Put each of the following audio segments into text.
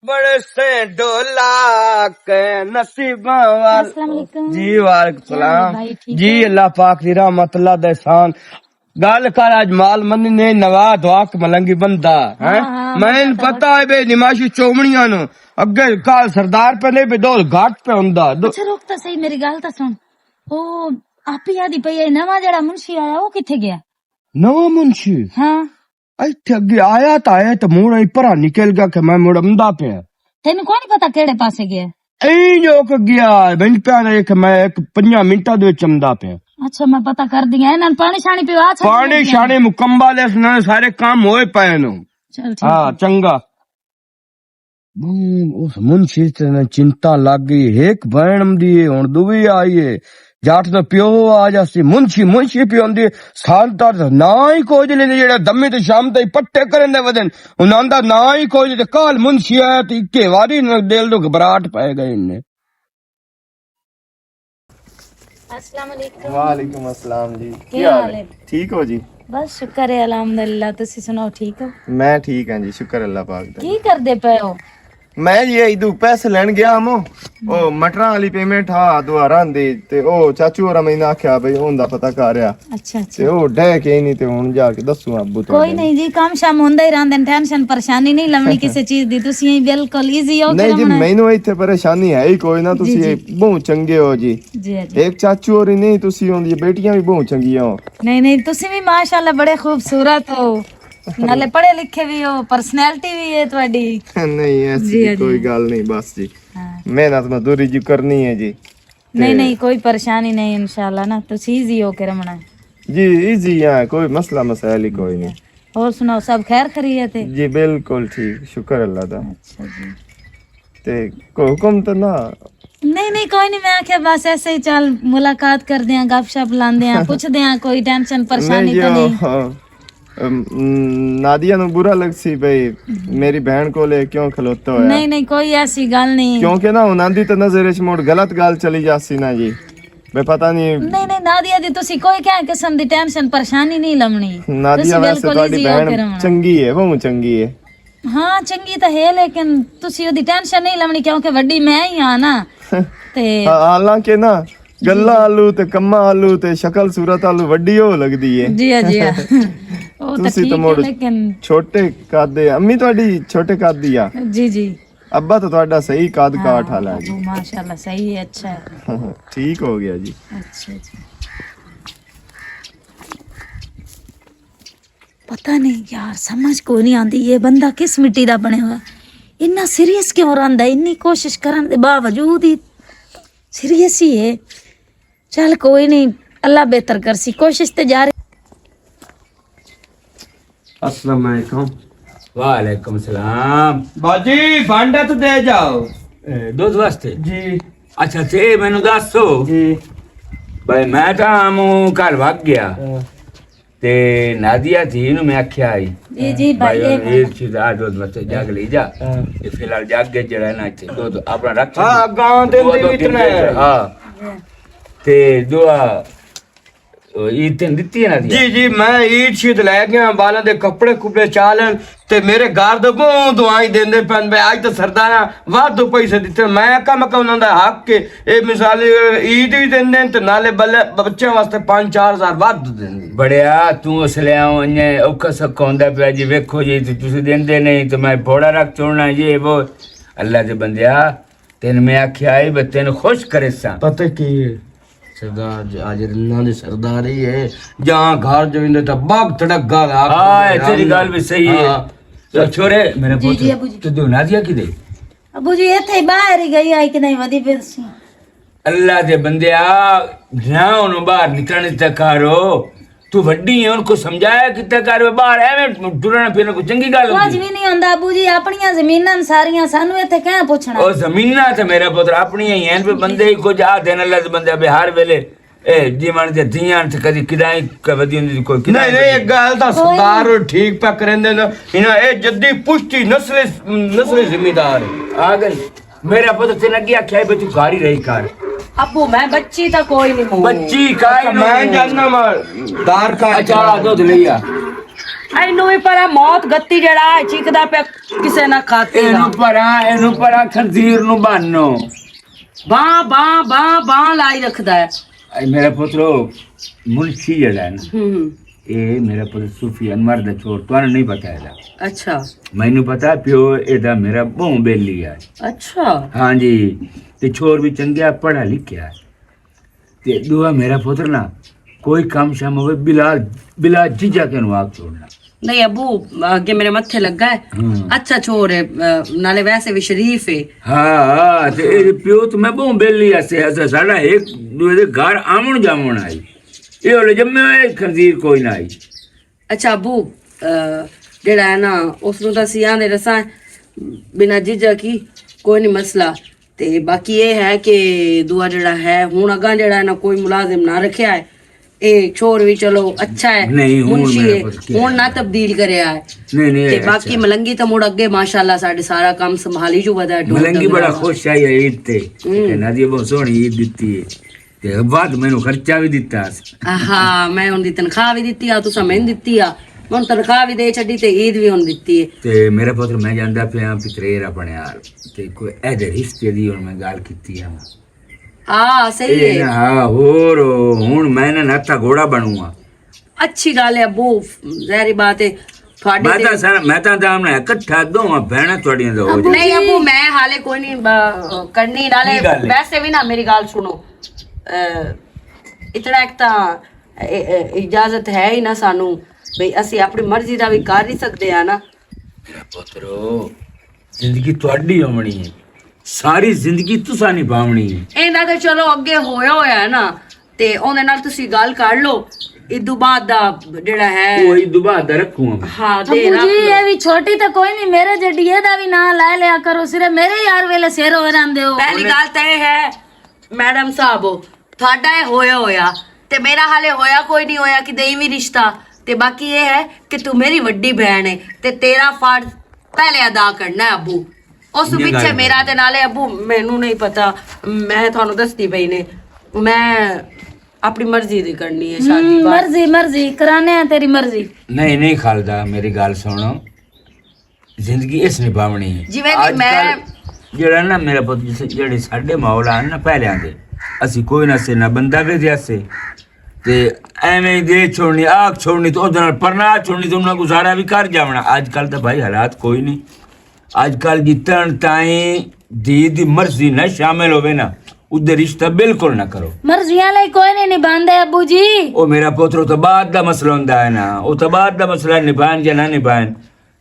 बड़े से डोला के नसीबा वाल अस्सलाम वालेकुम जी वालेकुम सलाम भाई, ठीक जी हो? अल्लाह पाक दी रहमत अल्लाह दा एहसान गल कर आज माल मन ने नवा दुआ मलंगी बंदा है हाँ, मैंने पता है बे निमाशी चौमणियां नु अगे काल सरदार पे नहीं बे दो घाट पे हुंदा अच्छा रुक तो सही मेरी गल तो सुन ओ आप याद ही पई है नवा जड़ा मुंशी आया वो किथे गया नवा मुंशी हाँ इत्थे अगे आया तो मुड़ा परा निकल गया कि मैं मुड़मदा पे तेन कोई नहीं पता केड़े पासे गया ऐ जो गया बंद पे एक मैं एक 5 मिनटां दे विच चमदा पे अच्छा मैं पता कर दिया इन्हां पानी शानी पिवा पानी शानी मुकम्मल है सारे काम होए पए नु चल ठीक हाँ चंगा उस मुंशी ने चिंता लग गई एक बहन दी हुन दुवी आई है जाट तो प्यो आ जासी मुंशी मुंशी पियो दी सालदार ना ही कोई लेने जेड़ा दम्मी ते शाम ताई पट्टे करन दे वदन उनांदा ना ही कोई ते काल मुंशी आया ते इक्के वारी दिल तो घबराहट पै गई इन्ने। अस्सलाम वालेकुम वालेकुम अस्सलाम जी ਕੀ ਹਾਲ ਹੈ? ठीक हो जी बस शुक्र है अल्हम्दुलिल्लाह ਤੁਸੀਂ ਸੁਣਾਓ ਠੀਕ ਹੋ मैं ठीक हाँ जी शुक्र अल्लाह पाक दा ਕੀ ਕਰਦੇ ਪਏ ਹੋ मैं जी इदू पैसे लेन गया हम ओ मटरा वाली पेमेंट हा दुआरा दी ते ओ चाचू होरा मैंने आख्या भाई हुंदा पता कर आ अच्छा ते अच्छा ओ डह के ही नहीं ते हुन जाके दसू अब्बू तो कोई नहीं जी काम शाम ਹੁੰਦਾ ਹੀ ਰਹਿੰਦੇ टेंशन परेशानी नहीं लवनी किसी चीज दी ਤੁਸੀਂ बिल्कुल इजी हो नहीं जी मैनू इत्थे परेशानी है ही कोई ना तुसी बहुत चंगे हो जी जी जी एक चाचू होरी नहीं तुसी उनदी बेटियां भी बहुत चंगियां हो नहीं नहीं ਤੁਸੀਂ भी माशाल्लाह बड़े खूबसूरत हो नाले पढ़े लिखे भी हो पर्सनैलिटी भी है ਤੁਹਾਡੀ नहीं ऐसी कोई गल नहीं बस जी हाँ। मेहनत मजदूरी जी करनी है जी नहीं नहीं कोई परेशानी नहीं इंशाल्लाह ना ਤੁਸੀਂ इजी हो के रमना जी इजी है कोई मसला मसाइल ही कोई नहीं और सुनाओ सब खैर खैरियत है जी बिल्कुल ठीक शुक्र अल्लाह दा अच्छा जी ते कोई हुक्म तो ना नहीं नहीं कोई नहीं मैं आख्या बस ऐसे ही चल मुलाकात कर दियां गपशप लांदे हैं पूछ दियां कोई टेंशन परेशानी तो नहीं नादिया नु बुरा लग सी भाई मेरी बहन को ले क्यों खलोता होया नहीं नहीं कोई ऐसी गल नहीं क्योंकि ना उन्हां दी तो नजर च मोड़ गलत गल चली जासी ना जी मैं पता नहीं नहीं नहीं नादिया दी ਤੁਸੀਂ ਕੋਈ ਕਿਆ ਕਿਸਮ ਦੀ ਟੈਨਸ਼ਨ ਪਰੇਸ਼ਾਨੀ ਨਹੀਂ ਲਵਣੀ नादिया वैसे ਤੁਹਾਡੀ बहन चंगी है बहुत चंगी है हाँ चंगी तो है लेकिन ਤੁਸੀਂ ਉਹਦੀ ਟੈਨਸ਼ਨ ਨਹੀਂ ਲਵਣੀ ਕਿਉਂਕਿ ਵੱਡੀ ਮੈਂ ਹੀ ਆ ਨਾ ਤੇ हालांकि ना गल्ला आलू ते कम्मा आलू ते शक्ल सूरत आलू वड्डी हो लगदी है जी जी ਉਹ ਤਾਂ ਤੁਸੀਂ ਠੀਕ ਤਾਂ ਹੈ ਮੋੜ ਲੇਕਿਨ छोटे कादे अम्मी ਤੁਹਾਡੀ छोटे काद दी आ जी जी अब्बा तो ਤੁਹਾਡਾ सही काद काट हाल है जी वो माशाल्लाह सही है अच्छा है ठीक हो गया जी अच्छा जी पता नहीं यार समझ को नहीं आती ये बंदा किस मिट्टी दा बने हुआ इन्ना सीरियस क्यों रहा इन्नी कोशिश करने के बावजूद ही सीरियस ही है चल कोई नहीं अल्लाह बेहतर कर सी कोशिश ते जारी अस्सलाम वालेकुम वालेकुम सलाम बाजी भांडा तो दे जाओ दूध वास्ते जी अच्छा ते मैनू दसो जी भाई मैं तो आमू घर भाग गया ते नादिया थी नु मैं आख्या आई जी जी भाई ये चीज आ दूध वास्ते जाग ले जा ये फिलहाल जाग के जड़ा ना चे दूध अपना रख हाँ गांव दे इतना है हाँ ते दुआ ईद दित्ती है ना जी जी मैं ईद शीद लै गया बालों दे कपड़े कुपड़े चालन ते मेरे घर दे बहुत दुआई देंदे पन भाई आज तो सरदारा वाधो पैसे दिते मैं कम उन्हां दा हक के ए मिसाल ईद भी देंदे ते नाले बच्चे वास्ते 5-4 हज़ार वाधो देंदे बड़िया तू उसले आओ अन्य औखा सखा होंदा पिया जी वेखो जी तुसी देंदे नहीं तो मैं फोड़ा रख छोड़ना ये वो अल्लाह दे बंदिया तेन मैं आख्या आई बे तेन खुश करे सा पता की सरदार आज रन्ना दे सरदार ही है जहां घर जोइंदे तो बाग तड़गा हां तेरी गल भी सही है तो छोरे मेरे जी, जी, पुत्र अबू जी। तू दो नादिया की दे अबू जी इथे बाहर ही गई आई कि नहीं वदी फिर सी अल्लाह दे बंदिया ना उन बाहर निकलने तक करो तू वड्डी है उनको समझाया कि तक कर बाहर एवें टुरना फिरना कोई चंगी गल कुछ होंदी भी नहीं होंदा अबू जी अपनियां जमीनां सारियां सानू इथे क्या पूछना ओ जमीना ते मेरा पुत्र अपनी ही हैं पे बंदे ही कुछ आ देन अल्लाह दे बंदे बे हर वेले ए जीवन दे दियां ते कदी किदाई कवदी हुंदी कोई नहीं नहीं एक गल दा सरदार ठीक पा करेंदे न इना ए जद्दी पुष्टि नस्ल जिम्मेदार आ गई मेरा पुत्र तेन अगे आख्या बे तू गाड़ी रही कर अबू मैं बच्ची तो कोई नहीं बच्ची काय मैं जानना दार का अच्छा दूध लिया ਇਹਨੂੰ ਵੀ ਪਰ ਮੌਤ ਗੱਤੀ ਜਿਹੜਾ ਚੀਕਦਾ ਪਿਆ ਕਿਸੇ ਨਾ ਖਾਤੇ ਇਹਨੂੰ ਪਰਾਂ ਖੰਜ਼ੀਰ ਨੂੰ ਬਾਨੋ ਬਾਂ ਬਾਂ ਬਾਂ ਬਾਂ ਲਾਈ ਰੱਖਦਾ ਹੈ। ਮੇਰਾ ਪੁੱਤਰੋ ਮੁਨਸ਼ੀ ਜਿਹੜਾ ਹੈ ਨਾ ਹੂੰ ਇਹ ਮੇਰਾ ਪੁੱਤਰ ਸੂਫੀ ਅਨਵਰ ਦਾ ਛੋੜ ਤੁਹਾਨੂੰ ਨਹੀਂ ਪਤਾ ਇਹਦਾ। ਅੱਛਾ ਮੈਨੂੰ ਪਤਾ ਪਿਓ ਇਹਦਾ ਮੇਰਾ ਬਹੁਤ ਬੇਲੀ ਹੈ। ਅੱਛਾ ਹਾਂਜੀ ਤੇ ਛੋਰ ਵੀ ਚੰਗਿਆ ਪੜ੍ਹਾ ਲਿਖਿਆ ਤੇ ਦੁਆ ਮੇਰਾ ਪੁੱਤਰ ਨਾ ਕੋਈ ਕੰਮ ਸ਼ਾਮ ਹੋਵੇ ਬਿਲਾ ਜੀਜਾ ਕੇ ਨੂੰ ਆਪ ਛੋੜਨਾ। ਨਹੀਂ ਅਬੂ ਅੱਗੇ ਮੇਰੇ ਮੱਥੇ ਲੱਗਾ ਹੈ ਅੱਛਾ ਛੋਰ ਹੈ ਨਾਲੇ ਵੈਸੇ ਵੀ ਸ਼ਰੀਫ ਹੈ। ਹਾਂ ਤੇ ਇਹ ਪਿਓ ਤੇ ਮੈਂ ਬਹੁਤ ਬੇਲੀ ਐਸੇ ਸਾਡਾ ਇੱਕ ਦੂਏ ਦੇ ਘਰ ਆਵਣ ਜਾਵਣ ਆਈ ਇਹ ਹੋਲੇ ਜੰਮੇ ਹੋਏ ਖੰਜ਼ੀਰ ਕੋਈ ਨਾ ਆਈ। ਅੱਛਾ ਅਬੂ ਜਿਹੜਾ ਹੈ ਨਾ ਉਸ ਨੂੰ ਤਾਂ ਸਿਆਂ ਦੇ ਰਸਾਂ ਬਿਨਾਂ ਜੀਜਾ ਕੀ ਕੋਈ ਨਹੀਂ ਮਸਲਾ ਤੇ ਬਾਕੀ ਇਹ ਹੈ ਕਿ ਦੁਆ ਜਿਹੜਾ ਹੈ ਹੁਣ ਅਗਾਂ ਜਿਹੜਾ ਹੈ ਨਾ ਕੋਈ ਮੁਲਾਜ਼ਮ ਨਾ ਰੱਖਿਆ ਹੈ ਇਹ ਛੋਰ ਵੀ ਚਲੋ ਅੱਛਾ ਹੈ ਨਹੀਂ, ਹੁਣ ਮੁਨਸ਼ੀ ਮੇਰਾ ਹੈ ਪੁੱਤ ਕੀ ਹੁਣ ਨਾ ਤਬਦੀਲ ਕਰਿਆ ਹੈ ਨਹੀਂ ਤੇ ਬਾਕੀ ਮਲੰਗੀ ਤਾਂ ਮੁੜ ਅੱਗੇ ਮਾਸ਼ਾਅੱਲਾ ਸਾਡੇ ਸਾਰਾ ਕੰਮ ਸੰਭਾਲੀ ਜੂ ਵਦਾ ਮਲੰਗੀ ਬੜਾ ਖੁਸ਼ ਆਈ ਹੈ ਈਦ ਤੇ ਕਹਿੰਦਾ ਜੀ ਬਹੁਤ ਸੋਹਣੀ ਈਦ ਦਿੱਤੀ ਹੈ ਤੇ ਬਾਅਦ ਮੈਨੂੰ ਖਰਚਾ ਵੀ ਦਿੱਤਾ ਸੀ। ਆਹਾ ਮੈਂ ਉਹਦੀ ਤਨਖਾਹ ਵੀ ਦਿੱਤੀ ਆ ਤੁਸੀਂ ਮੈਨੂੰ ਦਿੱਤੀ ਆ ਹੁਣ ਤਨਖਾਹ ਵੀ ਦੇ ਛੱਡੀ ਤੇ ਈਦ ਵੀ ਹੁਣ ਦਿੱਤੀ ਹੈ। ਤੇ ਮੇਰਾ ਪੁੱਤਰ ਮੈਂ ਜਾਂਦਾ ਪਿਆ ਪਿਤਰੇਰ ਆਪਣੇ ਯਾਰ ਤੇ ਕੋਈ ਇਹਦੇ ਰਿਸ਼ਤੇ ਦੀ ਹੁਣ ਮੈਂ ਗੱਲ ਕੀਤੀ ਆ ਹਾਂ ਸਹੀ ਇਹ ਹੈ ਹਾਂ ਹੋਰ ਹੁਣ ਮੈਂ ਨਾ ਨਾਤਾ ਘੋੜਾ ਬਣੂਆ। ਅੱਛੀ ਗੱਲ ਹੈ ਅਬੂ ਜ਼ਾਹਿਰ ਬਾਤ ਹੈ ਤੁਹਾਡੇ ਮੈਂ ਤਾਂ ਦਾਮ ਨਾ ਇਕੱਠਾ ਦੋਵਾਂ ਭੈਣਾਂ ਤੁਹਾਡੀਆਂ ਦਾ ਹੋ ਜਾ। ਨਹੀਂ ਅਬੂ ਮੈਂ ਹਾਲੇ ਕੋਈ ਨਹੀਂ ਕਰਨੀ ਨਾਲੇ ਕੀ ਗੱਲ ਹੈ? ਵੈਸੇ ਵੀ ਨਾ ਮੇਰੀ ਗੱਲ ਸੁਣੋ ਇਤਨਾ ਇੱਕ ਤਾਂ ਇਜਾਜ਼ਤ ਹੈ ਹੀ ਨਾ ਸਾਨੂੰ ਬਈ ਅਸੀਂ ਆਪਣੀ ਮਰਜ਼ੀ ਦਾ ਵੀ ਕਰ ਹੀ ਸਕਦੇ ਆ ਨਾ। ਮੇਰਾ ਪੁੱਤਰੋ ਜ਼ਿੰਦਗੀ ਤੁਹਾਡੀ ਹੋਣੀ ਹੈ ਸਾਰੀ ਜ਼ਿੰਦਗੀ ਤੁਸੀਂ ਨਿਭਾਉਣੀ ਹੈ। ਇਹਦਾ ਤਾਂ ਚਲੋ ਅੱਗੇ ਹੋਇਆ ਨਾ ਤੇ ਉਹਦੇ ਨਾਲ ਤੁਸੀਂ ਗੱਲ ਕਰ ਲਓ ਇਦੋਂ ਬਾਅਦ ਦਾ ਜਿਹੜਾ ਹੈ ਕੋਈ ਦੁਬਾਰਾ ਦਾ ਰੱਖੂਗਾ ਹਾਂ ਦੇ अबू ਰੱਖ जी ਲਓ। ये भी छोटी तो कोई नहीं मेरे जड्डी ਇਹਦਾ ਵੀ ਨਾਂ ਲੈ ਲਿਆ ਕਰੋ ਸਿਰੇ ਮੇਰੇ ਯਾਰ ਵੇਲੇ ਸਿਰ ਹੋ ਜਾਂਦੇ ਹੋ। ਪਹਿਲੀ ਗੱਲ ਤਾਂ ਇਹ ਹੈ ਮੈਡਮ ਸਾਹਿਬ ਤੁਹਾਡਾ ਇਹ ਹੋਇਆ ਤੇ ਮੇਰਾ ਹਾਲੇ ਹੋਇਆ ਕੋਈ ਨਹੀਂ ਹੋਇਆ ਕਿ ਦੇਈ ਵੀ ਰਿਸ਼ਤਾ ਤੇ ਬਾਕੀ ਇਹ ਹੈ ਕਿ ਤੂੰ ਮੇਰੀ ਵੱਡੀ ਭੈਣ ਹੈ ਤੇ ਤੇਰਾ ਫਰਜ਼ ਪਹਿਲੇ ਅਦਾ ਕਰਨਾ ਹੈ ਅਬੂ ਉਸ ਇਹ ਗੱਲ ਪਿੱਛੇ ਹੈ। ਮੇਰਾ ਤੇ ਨਾਲੇ ਅਬੂ ਮੈਨੂੰ ਨਹੀਂ ਪਤਾ ਮੈਂ ਤੁਹਾਨੂੰ ਦੱਸਦੀ ਪਈ ਨੇ ਮੈਂ ਆਪਣੀ ਮਰਜ਼ੀ ਦੀ ਕਰਨੀ ਹੈ ਸ਼ਾਦੀ ਬਾਅਦ मर्जी मर्जी कराने हैं तेरी मर्जी। ਨਹੀਂ ਖਾਲਦਾ ਮੇਰੀ ਗੱਲ ਸੁਣੋ ਜ਼ਿੰਦਗੀ ਇਸ ਨਿਭਾਉਣੀ ਹੈ। ਜਿਵੇਂ ਕਿ ਅੱਜ ਮੈਂ ਕੱਲ੍ਹ ਜਿਹੜਾ ਨਾ ਮੇਰਾ ਪੁੱਤ ਜਿਹੜੇ ਸਾਡੇ ਮੌਲਾ ਹਨ ਨਾ ਪਹਿਲਿਆਂ ਦੇ ਅਸੀਂ ਕੋਈ ਨਾ ਸੇ ਨਾ ਬੰਦਾ ਵੇ ਜੈਸੇ ਤੇ ਐਵੇਂ ਹੀ ਦੇ ਛੋੜਨੀ ਆਖ ਛੋੜਨੀ ਤੇ ਉਹਦੇ ਨਾਲ ਪਰਨਾ ਛੋੜਨੀ ਤੇ ਉਹਨਾਂ ਗੁਜ਼ਾਰਾ ਵੀ ਕਰ ਜਾਵਣਾ। ਅੱਜ ਕੱਲ ਤਾਂ ਭਾਈ ਹਾਲਾਤ ਕੋਈ ਨਹੀਂ ਅੱਜ ਕੱਲ ਜਿੱਤਣ ਤਾਈਂ ਦੀ ਮਰਜ਼ੀ ਨਾ ਸ਼ਾਮਿਲ ਹੋਵੇ ਨਾ ਉਹਦੇ ਰਿਸ਼ਤਾ ਬਿਲਕੁਲ ਨਾ ਕਰੋ। मर्जियां ले कोई नहीं निभांदे अबू जी। ਉਹ ਮੇਰਾ ਪੁੱਤਰ ਤੋਂ ਬਾਅਦ ਦਾ ਮਸਲਾ ਹੁੰਦਾ ਹੈ ਨਾ ਉਹ ਤੋਂ ਬਾਅਦ ਦਾ ਮਸਲਾ ਨਿਭਾਣ ਜਾਂ ਨਾ ਨਿਭਾਣ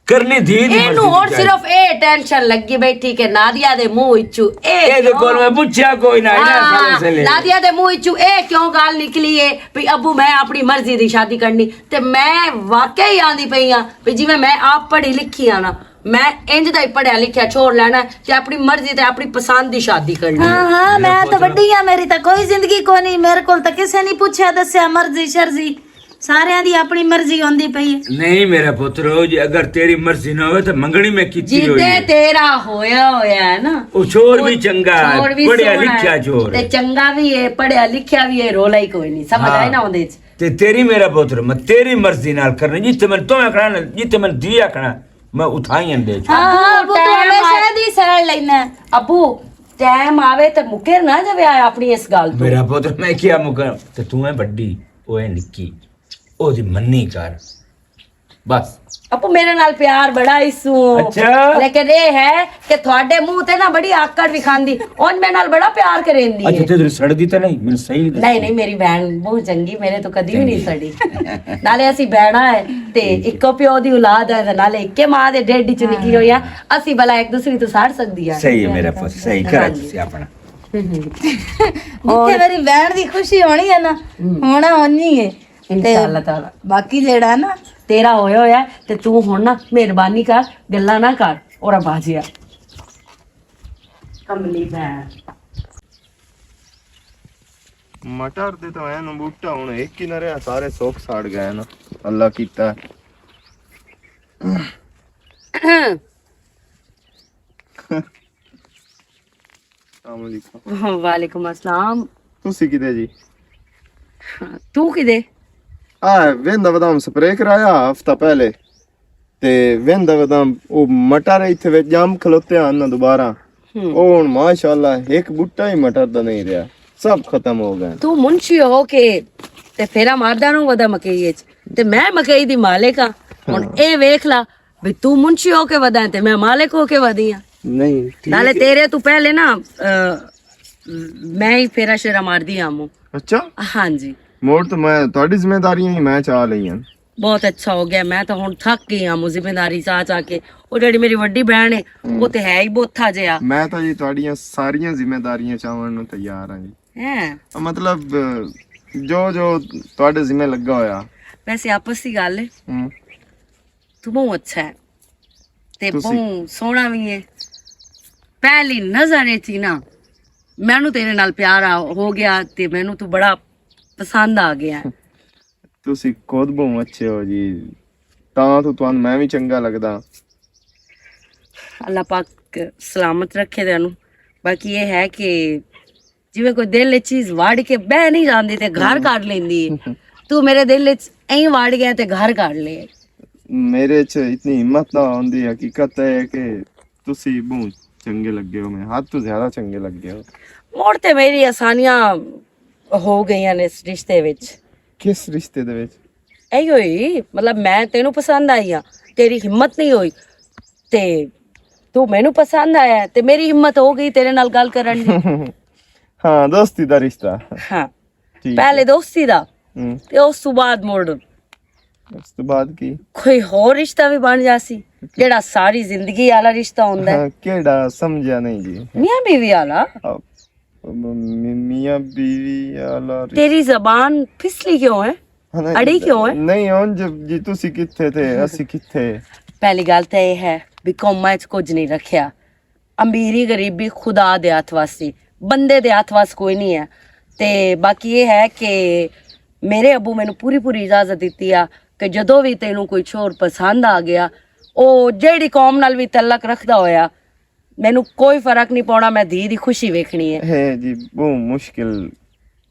ਕਰਨੀ ਦੀ ਇਹਨੂੰ ਹੁਣ ਸਿਰਫ ਇਹ ਟੈਨਸ਼ਨ ਲੱਗੀ ਬੈਠੀ ਕਿ ਨਾਦੀਆ ਦੇ ਮੂੰਹ ਵਿੱਚੋਂ ਇਹਦੇ ਕੋਲ ਮੈਂ ਪੁੱਛਿਆ ਕੋਈ ਨਾ ਇਹਨਾਂ ਸਾਰੇ ਸੇ ਲੈ ਨਾਦੀਆ ਦੇ ਮੂੰਹ ਵਿੱਚੋਂ ਇਹ ਕਿਉਂ ਗੱਲ ਨਿਕਲੀ ਏ ਵੀ ਅੱਬੂ ਮੈਂ ਆਪਣੀ ਮਰਜ਼ੀ ਦੀ ਸ਼ਾਦੀ ਕਰਨੀ ਤੇ ਮੈਂ ਵਾਕਈ ਆਂਦੀ ਪਈ ਆ ਵੀ ਜਿਵੇਂ ਮੈਂ ਆਪ ਪੜ੍ਹੀ ਲਿਖੀ ਆ ਨਾ ਮੈਂ ਇੰਜ ਦਾ ਹੀ ਪੜਿਆ ਲਿਖਿਆ ਛੋੜ ਲੈਣਾ ਤੇ ਆਪਣੀ ਮਰਜ਼ੀ ਤੇ ਆਪਣੀ ਪਸੰਦ ਦੀ ਸ਼ਾਦੀ ਕਰਨੀ हाँ हाँ मैं तो वड्डी आ मेरी तो कोई जिंदगी को नहीं मेरे को तो किसी नहीं पूछा दस्या मर्जी शर्जी सारियां दी अपनी मर्जी होंदी पई है। ਨਹੀਂ ਮੇਰਾ ਪੁੱਤਰ ਜੇ ਅਗਰ ਤੇਰੀ ਮਰਜ਼ੀ ਨਾ ਹੋਵੇ ਤਾਂ ਮੰਗਣੀ ਮੈਂ ਕੀਤੀ ਹੋਈ ਜਿੱਦੇ ਹੈ। ਤੇਰਾ ਹੋਇਆ ਹੈ ਨਾ ਉਹ ਛੋਰ ਵੀ ਚੰਗਾ ਛੋੜ ਵੀ ਪੜਿਆ ਸੋਹਣਾ ਲਿਖਿਆ ਹੈ ਛੋਰ ਤੇ ਚੰਗਾ ਵੀ ਹੈ ਪੜਿਆ ਲਿਖਿਆ ਵੀ ਹੈ ਰੋਲਾ ਹੀ ਕੋਈ ਨਹੀਂ ਸਮਝ ਆਈ ਨਾ ਉਹਦੇ ਚ ਤੇ ਤੇਰੀ ਮੇਰਾ ਪੁੱਤਰ ਮੈਂ ਤੇਰੀ ਮਰਜ਼ੀ ਨਾਲ ਕਰਨਾ ਜਿੱਥੇ ਮੈਂ ਤੋਂ ਆਖਣਾ ਜਿੱਥੇ ਮੈਂ ਦੀ ਆਖਣਾ ਮੈਂ ਉਠਾਈ ਅੰਦੇ हाँ हाँ अबू तो टाइम हमेशा आए। दी सैर लेना ਅੱਬੂ ਟਾਈਮ ਆਵੇ ਤੇ ਮੁਕਰ ਨਾ ਜਾਵੇ ਆਪਣੀ ਇਸ ਗੱਲ ਤੋਂ ਮੇਰਾ ਪੁੱਤਰ ਮੈਂ ਕੀ ਮੁਕਰ ਤੇ ਤੂੰ ਹੈ ਵੱਡੀ ਉਹ ਹੈ ਨਿੱਕੀ ਉਹਦੀ ਮੰਨੀ ਕਰ ਬਸ ਆਪੂ ਮੇਰੇ ਨਾਲ ਪਿਆਰ ਬੜਾ ਇਸੂ ਅੱਛਾ। ਲੇਕਿਨ ਇਹ ਹੈ ਕਿ ਤੁਹਾਡੇ ਮੂੰਹ ਤੇ ਨਾ ਬੜੀ ਆਕੜ ਵਿਖਾਂਦੀ ਉਹ ਮੇਰੇ ਨਾਲ ਬੜਾ ਪਿਆਰ ਕਰੇਂਦੀ ਅੱਛਾ ਹੈ ਤੇ ਸੜਦੀ ਤਾਂ ਨਹੀਂ ਮੈਨੂੰ ਸਹੀ ਨਹੀਂ ਨਹੀਂ ਨਹੀਂ ਮੇਰੀ ਭੈਣ ਬਹੁਤ ਚੰਗੀ ਮੇਰੇ ਤੋਂ ਕਦੀ ਵੀ ਨਹੀਂ ਸੜੀ ਨਾਲੇ ਅਸੀਂ ਬਹਿਣਾ ਹੈ ਤੇ ਇੱਕੋ ਪਿਓ ਦੀ ਔਲਾਦ ਹੈ ਤੇ ਨਾਲੇ ਇੱਕੇ ਮਾਂ ਦੇ ਢਿੱਡ ਚ ਨਿਕਲੀ ਹੋਈ ਆ ਅਸੀਂ ਭਲਾ ਇੱਕ ਦੂਸਰੀ ਤੋਂ ਸਾੜ ਸਕਦੀ ਆ ਸਹੀ ਹੈ ਮੇਰਾ ਪੁੱਤ ਸਹੀ ਕਰਾ ਤੁਸੀਂ ਆਪਣਾ जिथे मेरी बहन दी खुशी होनी है ना होना होनी है ਇਨਸ਼ਾਅੱਲਾ ਤਾਲਾ बाकी जेड़ा ना ਤੇਰਾ ਹੋਇਆ ਤੇ ਤੂੰ ਹੁਣ ਨਾ ਮਿਹਰਬਾਨੀ ਕਰ ਗੱਲਾਂ ਨਾ ਕਰ ਔਰਾ ਬਾਜੀਆ ਕਮਲੀ ਭੈਣ ਮਟਰ ਦੇ ਤਾਂ ਐਨ ਬੂਟਾ ਹੁਣ ਇੱਕ ਹੀ ਨਾ ਰਿਹਾ ਸਾਰੇ ਸੁੱਕ ਸਾੜ ਗਏ ਨਾ ਅੱਲਾ ਕੀਤਾ अस्सलाम वालेकुम ਵਾਲੇਕੁਮ ਅਸਲਾਮ ਤੁਸੀਂ ਕਿਦੇ ਜੀ ਤੂੰ ਕਿਦੇ ਆ ਵੇਂਦਾ ਵਦਾਮ ਸਪਰੇ ਕਰਾਇਆ ਹਫਤਾ ਪਹਿਲੇ ਤੇ ਵਹਿੰਦਾ ਵਦਾਂ ਉਹ ਮਟਰ ਇੱਥੇ ਵਿੱਚ ਜੰਮ ਖਲੋਤੇ ਹਨ ਨਾ ਦੁਬਾਰਾ ਉਹ ਹੁਣ ਮਾਸ਼ਾਅੱਲਾ ਇੱਕ ਬੂਟਾ ਹੀ ਮਟਰ ਦਾ ਨਹੀਂ ਰਿਹਾ, ਸਭ ਖਤਮ ਹੋ ਗਏ। ਤੂੰ ਮੁੰਸ਼ੀ ਹੋ ਕੇ ਤੇ ਫੇਰਾ ਮਾਰਦਾ ਨੂੰ ਵਦਾ ਮਕਈ ਵਿੱਚ, ਤੇ ਮੈਂ ਮਕਈ ਦੀ ਮਾਲਿਕ ਆ। ਹੁਣ ਇਹ ਵੇਖ ਲਾ ਵੀ ਤੂੰ ਮੁੰਸ਼ੀ ਹੋ ਕੇ ਵਦਾ ਤੇ ਮੈਂ ਮਾਲਿਕ ਹੋ ਕੇ ਵਦੀ ਆ। ਨਹੀਂ ਠੀਕ ਨਾਲੇ ਤੇਰੇ ਤੋਂ ਪਹਿਲੇ ਨਾ ਮੈਂ ਹੀ ਫੇਰਾ ਸ਼ੇਰਾ ਮਾਰਦੀ ਆਮੂ। ਅੱਛਾ ਹਾਂਜੀ ਮੋੜ ਤਾਂ ਮੈਂ ਤੁਹਾਡੀ ਜ਼ਿੰਮੇਵਾਰੀਆਂ ਹੀ ਮੈਂ ਚਾਹ ਲਈਆਂ। ਬਹੁਤ ਅੱਛਾ ਹੋ ਗਿਆ। ਮੈਂ ਤਾਂ ਹੁਣ ਥੱਕ ਗਈ ਆ ਜ਼ਿੰਮੇਦਾਰੀ ਚਾਹ ਕੇ। ਉਹ ਜਿਹੜੀ ਮੇਰੀ ਵੱਡੀ ਭੈਣ ਹੈ ਉਹ ਤੇ ਹੈ ਹੀ ਬੋਥਾ ਜਿਹਾ। ਮੈਂ ਤਾਂ ਜੀ ਤੁਹਾਡੀਆਂ ਸਾਰੀਆਂ ਜ਼ਿੰਮੇਵਾਰੀਆਂ ਚਾਹਣ ਨੂੰ ਤਿਆਰ ਹਾਂ ਜੀ। ਹੈ ਮਤਲਬ ਜੋ ਜੋ ਤੁਹਾਡੇ ਜ਼ਿੰਮੇ ਲੱਗਾ ਹੋਇਆ। ਵੈਸੇ ਆਪਸ ਦੀ ਗੱਲ ਹੈ, ਹੂੰ ਤੂੰ ਬਹੁਤ ਅੱਛਾ ਹੈ ਤੇ ਬਹੁਤ ਸੋਹਣਾ ਵੀ ਹੈ। ਪਹਿਲੀ ਨਜ਼ਰ ਵਿੱਚ ਹੀ ਨਾ ਮੈਨੂੰ ਤੇਰੇ ਨਾਲ ਪਿਆਰ ਹੋ ਗਿਆ ਤੇ ਮੈਨੂੰ ਤੂੰ ਬੜਾ ਪਸੰਦ ਆ ਗਿਆ। ਤੁਸੀਂ ਖੁਦ ਬਹੁਤ ਅੱਛੇ ਹੋ ਜੀ, ਤਾਂ ਤੁਹਾਨੂੰ ਮੈਂ ਵੀ ਚੰਗਾ ਲੱਗਦਾ। ਅੱਲਾਹ ਪਾਕ ਸਲਾਮਤ ਰੱਖੇ ਤੈਨੂੰ। ਬਾਕੀ ਇਹ ਹੈ ਕਿ ਜਿਵੇਂ ਕੋਈ ਦਿਲ ਵਿੱਚ ਚੀਜ਼ ਵਾੜ ਕੇ ਬਹਿ ਨਹੀਂ ਜਾਂਦੀ ਤੇ ਘਰ ਕੱਢ ਲੈਂਦੀ ਹੈ, ਤੂੰ ਮੇਰੇ ਦਿਲ ਵਿੱਚ ਐਂ ਵਾੜ ਗਿਆ ਤੇ ਘਰ ਕੱਢ ਲਿਆ। ਮੇਰੇ 'ਚ ਇਤਨੀ ਹਿੰਮਤ ਨਾ ਹੁੰਦੀ। ਹਕੀਕਤ ਹੈ ਕਿ ਤੁਸੀਂ ਬਹੁਤ ਚੰਗੇ ਲੱਗੇ ਹੋ, ਮੈਂ ਹੱਦ ਤੋਂ ਜ਼ਿਆਦਾ ਚੰਗੇ ਲੱਗੇ ਹੋ। ਮੋੜ ਤੇ ਮੇਰੀ ਆਸਾਨੀਆਂ ਹੋ ਗਈਆਂ ਨੇ ਇਸ ਰਿਸ਼ਤੇ ਵਿੱਚ। ਕਿਸ ਰਿਸ਼ਤੇ ਦੇ ਵਿੱਚ? ਇਹੀ ਹੋਈ, ਮਤਲਬ ਮੈਂ ਤੈਨੂੰ ਪਸੰਦ ਆਈ ਆ, ਤੇਰੀ ਹਿੰਮਤ ਨਹੀਂ ਹੋਈ ਤੇ ਤੂੰ ਮੈਨੂੰ ਪਸੰਦ ਆਇਆ ਤੇ ਮੇਰੀ ਹਿੰਮਤ ਹੋ ਗਈ ਤੇਰੇ ਨਾਲ ਗੱਲ ਕਰਨ ਦੀ। ਹਾਂ ਦੋਸਤੀ ਦਾ ਰਿਸ਼ਤਾ। ਹਾਂ ਠੀਕ ਪਹਿਲੇ ਦੋਸਤੀ ਦਾ ਹੂੰ ਤੇ ਉਸ ਤੋਂ ਬਾਅਦ ਮੁੜ ਉਸ ਤੋਂ ਬਾਅਦ ਕੀ? ਕੋਈ ਹੋਰ ਰਿਸ਼ਤਾ ਵੀ ਬਣ ਜਾਸੀ ਜਿਹੜਾ ਸਾਰੀ ਜ਼ਿੰਦਗੀ ਵਾਲਾ ਰਿਸ਼ਤਾ ਹੁੰਦਾ ਹੈ। ਹਾਂ, ਕਿਹੜਾ ਸਮਝਿਆ ਨਹੀਂ ਜੀ। ਮੀਆਂ ਬੀਵੀ ਵਾਲਾ। ਮੀਆਂ ਬੀਵੀ ਵਾਲਾ ਤੇਰੀ ਜ਼ਬਾਨ ਫਿਸਲੀ ਕਿਉਂ ਹੈ? ਅੜੀ ਕਿਉਂ ਹੈ? ਨਹੀਂ ਹੁਣ ਜੀ ਤੁਸੀਂ ਕਿੱਥੇ ਥੇ ਅਸੀਂ ਕਿੱਥੇ? ਪਹਿਲੀ ਗੱਲ ਤਾਂ ਇਹ ਹੈ ਵੀ ਕੌਮਾਂ 'ਚ ਕੁਝ ਨਹੀਂ ਰੱਖਿਆ। ਅਮੀਰੀ ਗਰੀਬੀ ਖੁਦਾ ਦੇ ਹੱਥ ਵਾਸੀ, ਬੰਦੇ ਦੇ ਹੱਥ ਵਾਸ ਕੋਈ ਨਹੀਂ ਹੈ। ਤੇ ਬਾਕੀ ਇਹ ਹੈ ਕਿ ਮੇਰੇ ਅੱਬੂ ਮੈਨੂੰ ਪੂਰੀ ਇਜਾਜ਼ਤ ਦਿੱਤੀ ਆ ਕਿ ਜਦੋਂ ਵੀ ਤੈਨੂੰ ਕੋਈ ਛੋਰ ਪਸੰਦ ਆ ਗਿਆ, ਉਹ ਜਿਹੜੀ ਕੌਮ ਨਾਲ ਵੀ ਤਲਕ ਰੱਖਦਾ ਹੋਇਆ, ਮੈਨੂੰ ਕੋਈ ਫਰਕ ਨਹੀਂ ਪਾਉਣਾ। ਮੈਂ ਧੀ ਦੀ ਖੁਸ਼ੀ ਵੇਖਣੀ ਹੈ। ਹੈ ਜੀ ਬਹੁਤ ਮੁਸ਼ਕਿਲ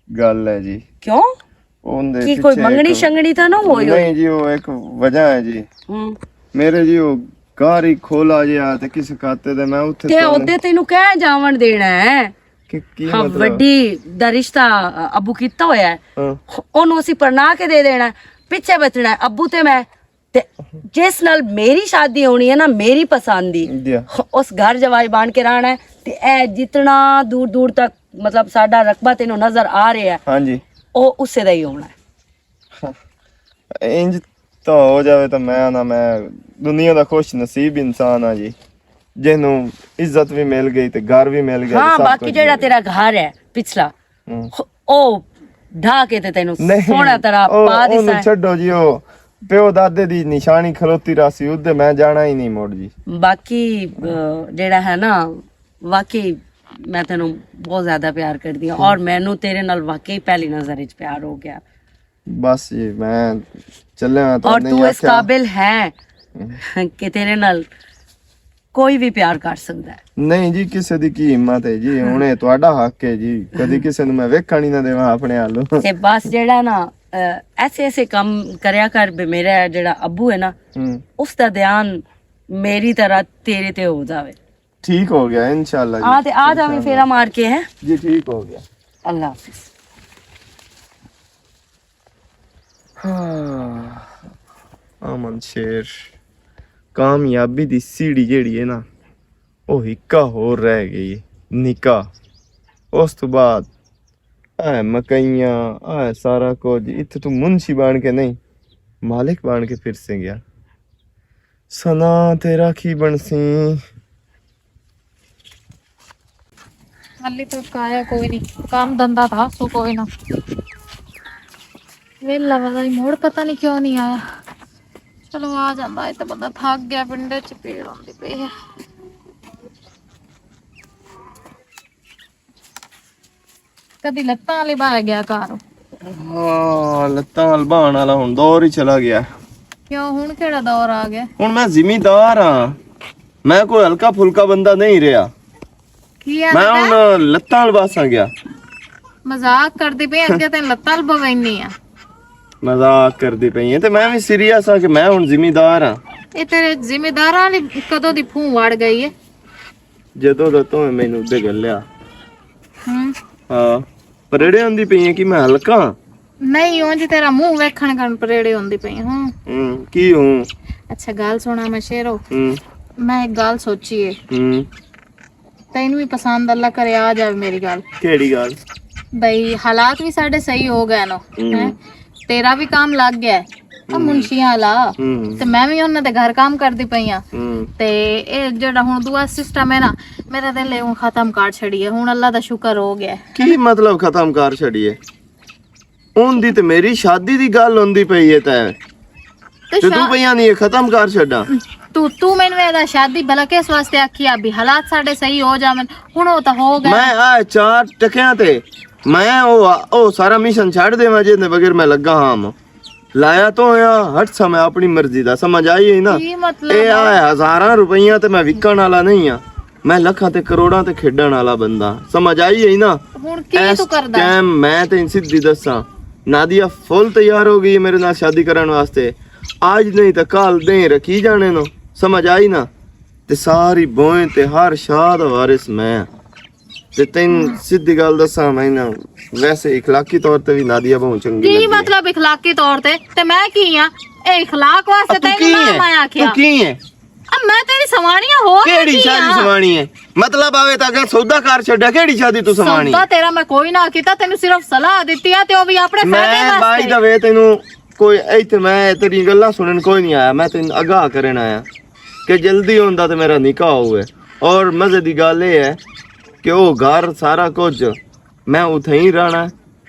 ਗੱਲ ਹੈ ਜੀ। ਕਿਉਂ? ਉਹਦੇ ਕੀ ਕੋਈ ਮੰਗਣੀ ਸ਼ੰਗਣੀ ਤਾਂ ਨਾ ਹੋਈ? ਨਹੀਂ ਜੀ, ਉਹ ਇੱਕ ਵਜ੍ਹਾ ਹੈ ਜੀ। ਮੇਰੇ ਜੀ ਉਹ ਘਰ ਹੀ ਖੋਲਾ ਜਿਆ ਤੇ ਕਿਸੇ ਖਾਤੇ ਦੇ ਮੈਂ ਉੱਥੇ ਤੇ ਉਹਦੇ ਤੈਨੂੰ ਕਹਿ ਜਾਵਣ ਦੇਣਾ ਹੈ ਕਿ ਕੀ ਹਾਂ, ਮਤਲਬ? ਵੱਡੀ ਦਾ ਰਿਸ਼ਤਾ ਅੱਬੂ ਕੀਤਾ ਹੋਇਆ ਹੈ, ਹਾਂ ਉਹਨੂੰ ਅਸੀਂ ਪਰਨਾ ਕੇ ਦੇ ਦੇਣਾ, ਪਿੱਛੇ ਬਚਣਾ ਹੈ ਅੱਬੂ ਤੇ ਮੈਂ। ਤੇ ਜਿਸ ਨਾਲ ਮੇਰੀ ਸ਼ਾਦੀ ਹੋਣੀ ਹੈ ਨਾ, ਮੇਰੀ ਪਸੰਦ ਦੀ, ਦਿਆ ਉਸ ਘਰ ਜਵਾਈ ਬਣ ਕੇ ਰਹਿਣਾ ਹੈ। ਤੇ ਇਹ ਜਿਤਨਾ ਦੂਰ ਦੂਰ ਤੱਕ ਮਤਲਬ ਸਾਡਾ ਰਕਬਾ ਤੈਨੂੰ ਨਜ਼ਰ ਆ ਰਿਹਾ ਹੈ, ਹਾਂਜੀ ਉਹ ਉਸੇ ਦਾ ਹੀ ਹੋਣਾ ਹੈ। ਇੰਜ ਤਾਂ ਹੋ ਜਾਵੇ ਤਾਂ ਮੈਂ ਦੁਨੀਆ ਦਾ ਖੁਸ਼ ਨਸੀਬ ਇਨਸਾਨ ਆ ਜੀ, ਜਿਹਨੂੰ ਇੱਜ਼ਤ ਵੀ ਮਿਲ ਗਈ ਤੇ ਘਰ ਵੀ ਮਿਲ ਗਿਆ। ਹਾਂ ਬਾਕੀ ਜਿਹੜਾ ਤੇਰਾ ਘਰ ਹੈ ਪਿਛਲਾ, ਉਹ ਢਾ ਕੇ ਤੇ ਤੈਨੂੰ ਸੋਹਣਾ ਤਰ੍ਹਾਂ ਪਾ ਉਹਨੂੰ ਦਿੱਤਾ। ਛੱਡੋ ਜੀ, ਉਹ ਪਿਓ ਦਾਦੇ ਦੀ ਨਿਸ਼ਾਨੀ ਖਲੋਤੀ ਰਾਸੀ, ਉਹਦੇ ਮੈਂ ਜਾਣਾ ਹੀ ਨਹੀਂ ਮੋੜ ਜੀ। ਬਾਕੀ ਜਿਹੜਾ ਹੈ ਨਾ, ਵਾਕਈ ਮੈਂ ਤੈਨੂੰ ਬਹੁਤ ਜ਼ਿਆਦਾ ਪਿਆਰ ਕਰਦੀ ਹਾਂ ਔਰ ਮੈਨੂੰ ਤੇਰੇ ਨਾਲ ਵਾਕਈ ਪਹਿਲੀ ਨਜ਼ਰ ਵਿੱਚ ਪਿਆਰ ਹੋ ਗਿਆ। ਬਸ ਜੀ ਮੈਂ ਚੱਲਿਆ ਤਾਂ ਔਰ ਨਹੀਂ ਤੂੰ ਇਸ ਆਖਿਆ। ਕਾਬਿਲ ਹੈ ਕਿ ਤੇਰੇ ਨਾਲ ਕੋਈ ਵੀ ਪਿਆਰ ਕਰ ਸਕਦਾ ਹੈ। ਨਹੀਂ ਜੀ, ਕਿਸੇ ਦੀ ਕੀ ਹਿੰਮਤ ਹੈ ਜੀ, ਹੁਣ ਇਹ ਤੁਹਾਡਾ ਹੱਕ ਹੈ ਜੀ, ਕਦੀ ਕਿਸੇ ਨੂੰ ਮੈਂ ਵੇਖਣ ਹੀ ਨਾ ਦੇਵਾਂ ਆਪਣੇ ਹਾਲ। ਤੇ ਬਸ ਜਿਹੜਾ ਨਾ ਐਸੇ ਕੰਮ ਕਰਿਆ ਕਰ ਵੀ ਮੇਰਾ ਜਿਹੜਾ ਅੱਬੂ ਹੈ ਨਾ, ਉਸ ਦਾ ਧਿਆਨ ਮੇਰੀ ਤਰ੍ਹਾਂ ਤੇਰੇ ਤੇ ਹੋ ਜਾਵੇ। ਠੀਕ ਹੋ ਗਿਆ ਇਨਸ਼ਾਅੱਲਾ ਜੀ। ਤੇ ਆ ਜਾਵੇਂ ਫੇਰਾ ਮਾਰ ਕੇ ਹੈ ਜੀ, ਠੀਕ ਹੋ ਗਿਆ। ਅੱਲਾ ਹਾਫਿਜ਼। ਅਮਨ ਸ਼ੇਰ, ਕਾਮਯਾਬੀ ਦੀ ਸੀੜੀ ਜਿਹੜੀ ਹੈ ਨਾ, ਉਹ ਹਿੱਕਾ ਹੋਰ ਰਹਿ ਗਈ, ਨਿੱਕਾ। ਉਸ ਤੋਂ ਬਾਅਦ ਐ ਮਕਈਆਂ, ਐ ਸਾਰਾ ਕੁਝ। ਇੱਥੇ ਤੂੰ ਮੁਨਸ਼ੀ ਬਣ ਕੇ ਨਹੀਂ, ਮਾਲਿਕ ਬਣ ਕੇ ਫਿਰ ਸੇ ਗਿਆ। ਸਨਾ ਤੇਰਾ ਕੀ ਬਣਸੀ? हाली तक आया कोई नहीं, काम धंधा था सो कोई ना। वेला वाला ही मोड़ पता नहीं क्यों नहीं आया। चलो आ जाता है तो बंदा थक गया, पिंडे च पीड़ होंदी पई है। कदी लत्तां वाली बाह गया घर। ਹਾਂ ਲੱਤਾਂ ਵੱਲ ਬਹਾਣ ਵਾਲਾ ਹੁਣ ਦੌਰ ਹੀ ਚਲਾ ਗਿਆ। क्यों हुण केड़ा दौर आ गया? ਹੁਣ ਮੈਂ ਜ਼ਿਮੀਂਦਾਰ ਹਾਂ, ਮੈਂ ਕੋਈ ਹਲਕਾ ਫੁਲਕਾ ਬੰਦਾ ਨਹੀਂ ਰਿਹਾ। की ਮੈਂ ਹੁਣ ਲੱਤਾਂ ਵੱਲ ਬਾਸਾਂ ਗਿਆ। मजाक करदी पई, अगे तैन लत्तां लबवैनी आ। ਮਜ਼ਾਕ ਕਰਦੀ ਪਈ ਹੈ ਤੇ ਮੈਂ ਵੀ ਸੀਰੀਅਸ ਹਾਂ ਕਿ ਮੈਂ ਹੁਣ ਜ਼ਿਮੀਂਦਾਰ ਹਾਂ। ਇਹ ਤੇਰੇ ਜ਼ਿੰਮੇਦਾਰਾਂ ਵਾਲੀ ਕਦੋਂ ਦੀ ਫੂੰ ਵੜ ਗਈ ਏ? ਜਦੋਂ ਦਾ ਤੂੰ ਮੈਨੂੰ ਉੱਤੇ ਗੱਲਿਆ ਹੂੰ ਹਾਂ ਪਰੇੜੇ ਹੁੰਦੀ ਪਈ ਕਿ ਮੈਂ ਹਲਕਾ ਨਹੀਂ ਉਂਝ ਤੇਰਾ ਮੂੰਹ ਵੇਖਣ ਕਰਨ ਪਰੇੜੇ ਹੁੰਦੀ ਪਈ ਹੂੰ ਕੀ ਹੂੰ ਅੱਛਾ ਗੱਲ ਸੁਣਾ ਮੈਂ ਸ਼ੇਰੋ ਹੂੰ ਮੈਂ ਇੱਕ ਗੱਲ ਸੋਚੀ ਏ ਹੂੰ ਤੈਨੂੰ ਵੀ ਪਸੰਦ ਅੱਲਾ ਕਰੇ ਆ ਜਾਵੇ ਮੇਰੀ ਗੱਲ ਕਿਹੜੀ ਗੱਲ ਬਈ ਹਾਲਾਤ ਵੀ ਸਾਡੇ ਸਹੀ ਹੋ ਗਏ ਨਾ ਹੈਂ? ਤੇਰਾ ਵੀ ਕੰਮ ਲੱਗ ਗਿਆ ਆ ਮੁਨਸ਼ੀਆਂ ਵਾਲਾ ਤੇ ਮੈਂ ਵੀ ਉਹਨਾਂ ਦੇ ਘਰ ਕੰਮ ਕਰਦੀ ਪਈ ਆ ਤੇ ਇਹ ਜਿਹੜਾ ਹੁਣ ਦੂਆ ਸਿਸਟਮ ਹੈ ਨਾ ਮੇਰਾ ਦਿਲ ਇਹ ਹੁਣ ਖਤਮ ਕਰ ਛੜੀਏ ਹੁਣ ਅੱਲਾ ਦਾ ਸ਼ੁਕਰ ਹੋ ਗਿਆ ਕੀ ਮਤਲਬ ਖਤਮ ਕਰ ਛੜੀਏ ਉਹਦੀ ਤੇ ਮੇਰੀ ਸ਼ਾਦੀ ਦੀ ਗੱਲ ਹੁੰਦੀ ਪਈ ਹੈ ਤੈਂ ਤੇ ਤੇ ਤੂੰ ਪਈਆਂ ਨਹੀਂ ਖਤਮ ਕਰ ਛੱਡਾਂ ਤੂੰ ਮੈਨੂੰ ਇਹਦਾ ਸ਼ਾਦੀ ਭਲਾ ਕਿਸ ਵਾਸਤੇ ਆਖੀ ਆ ਵੀ ਹਾਲਾਤ ਸਾਡੇ ਸਹੀ ਹੋ ਜਾਵਣ ਹੁਣ ਉਹ ਤਾਂ ਹੋ ਗਏ ਮੈਂ ਆ 4 ਟਕਿਆਂ ਤੇ ਮੈਂ ਉਹ ਸਾਰਾ ਮਿਸ਼ਨ ਛੱਡ ਦੇਵਾਂ ਜਿਹਦੇ ਬਗੈਰ ਮੈਂ ਲੱਗਾ ਹਾਂ ਲਾਇਆ ਤੋਂ ਆ ਹਟ ਸਮੇਂ ਆਪਣੀ ਮਰਜ਼ੀ ਦਾ ਸਮਝ ਆਈ ਹੈ ਨਾ ਕੀ ਮਤਲਬ ਇਹ ਆ ਹਜ਼ਾਰਾਂ ਰੁਪਈਆ ਤੇ ਮੈਂ ਵਿਕਣ ਵਾਲਾ ਨਹੀਂ ਆ ਮੈਂ ਲੱਖਾਂ ਤੇ ਕਰੋੜਾਂ ਤੇ ਖੇਡਣ ਵਾਲਾ ਬੰਦਾ ਸਮਝ ਆਈ ਹੈ ਨਾ ਹੁਣ ਕੀ ਤੂੰ ਕਰਦਾ ਟਾਈਮ ਮੈਂ ਤੇ ਸਿੱਧੀ ਦੱਸਾਂ ਨਾਦੀਆ ਫੁੱਲ ਤਿਆਰ ਹੋ ਗਈ ਮੇਰੇ ਨਾਲ ਸ਼ਾਦੀ ਕਰਨ ਵਾਸਤੇ ਅੱਜ ਨਹੀਂ ਤਾਂ ਕੱਲ ਦੇ ਰੱਖੀ ਜਾਣੇ ਨੂੰ ਸਮਝ ਆਈ ਨਾ ਤੇ ਸਾਰੀ ਬੋਏ ਤੇ ਹਰ ਸ਼ਾਦ ਵਾਰਿਸ ਮੈਂ ਤੇ ਤੈਨੂੰ ਸਿੱਧੀ ਗੱਲ ਦੱਸਾਂ ਮੈਂ ਨਾ ਵੈਸੇ ਇਖਲਾਕੀ ਤੌਰ ਤੇ ਵੀ ਨਾਦੀਆ ਬਹੁਤ ਚੰਗੀ ਕੀ ਮਤਲਬ ਇਖਲਾਕੀ ਤੌਰ ਤੇ ਮੈਂ ਕੀ ਆ ਇਹ ਇਖਲਾਕ ਵਾਸਤੇ ਤੈਨੂੰ ਮੈਂ ਆਖਿਆ ਤੂੰ ਕੀ ਹੈ ਆ ਮੈਂ ਤੇਰੀ ਸਵਾਣੀਆਂ ਹੋਰ ਕਿਹੜੀ ਸ਼ਾਦੀ ਸਵਾਣੀ ਹੈ ਮਤਲਬ ਆਵੇ ਤਾਂ ਅਗਰ ਸੌਦਾ ਕਰ ਛੱਡਿਆ ਕਿਹੜੀ ਸ਼ਾਦੀ ਤੂੰ ਸਵਾਣੀ ਸੌਦਾ ਤੇਰਾ ਮੈਂ ਕੋਈ ਨਾ ਕੀਤਾ ਤੈਨੂੰ ਸਿਰਫ ਸਲਾਹ ਦਿੱਤੀ ਆ ਤੇ ਉਹ ਵੀ ਆਪਣੇ ਫਾਇਦੇ ਮੈਂ ਬਾਈ ਵਾਸਤੇ ਦਾ ਵੇ ਤੈਨੂੰ ਕੋਈ ਇੱਥੇ ਮੈਂ ਤੇਰੀ ਗੱਲਾਂ ਸੁਣਨ ਕੋਈ ਨਹੀਂ ਆਇਆ ਮੈਂ ਤੈਨੂੰ ਅਗਾਹ ਕਰਨ ਆਇਆ ਕਿ ਜਲਦੀ ਹੁੰਦਾ ਤੇ ਮੇਰਾ ਨਿਕਾਹ ਹੋਵੇ ਔਰ ਮਜ਼ੇ ਦੀ ਗੱਲ ਇਹ ਹੈ ਕਿ ਉਹ ਘਰ ਸਾਰਾ ਕੁਝ ਮੈਂ ਉੱਥੇ ਹੀ ਰਹਿਣਾ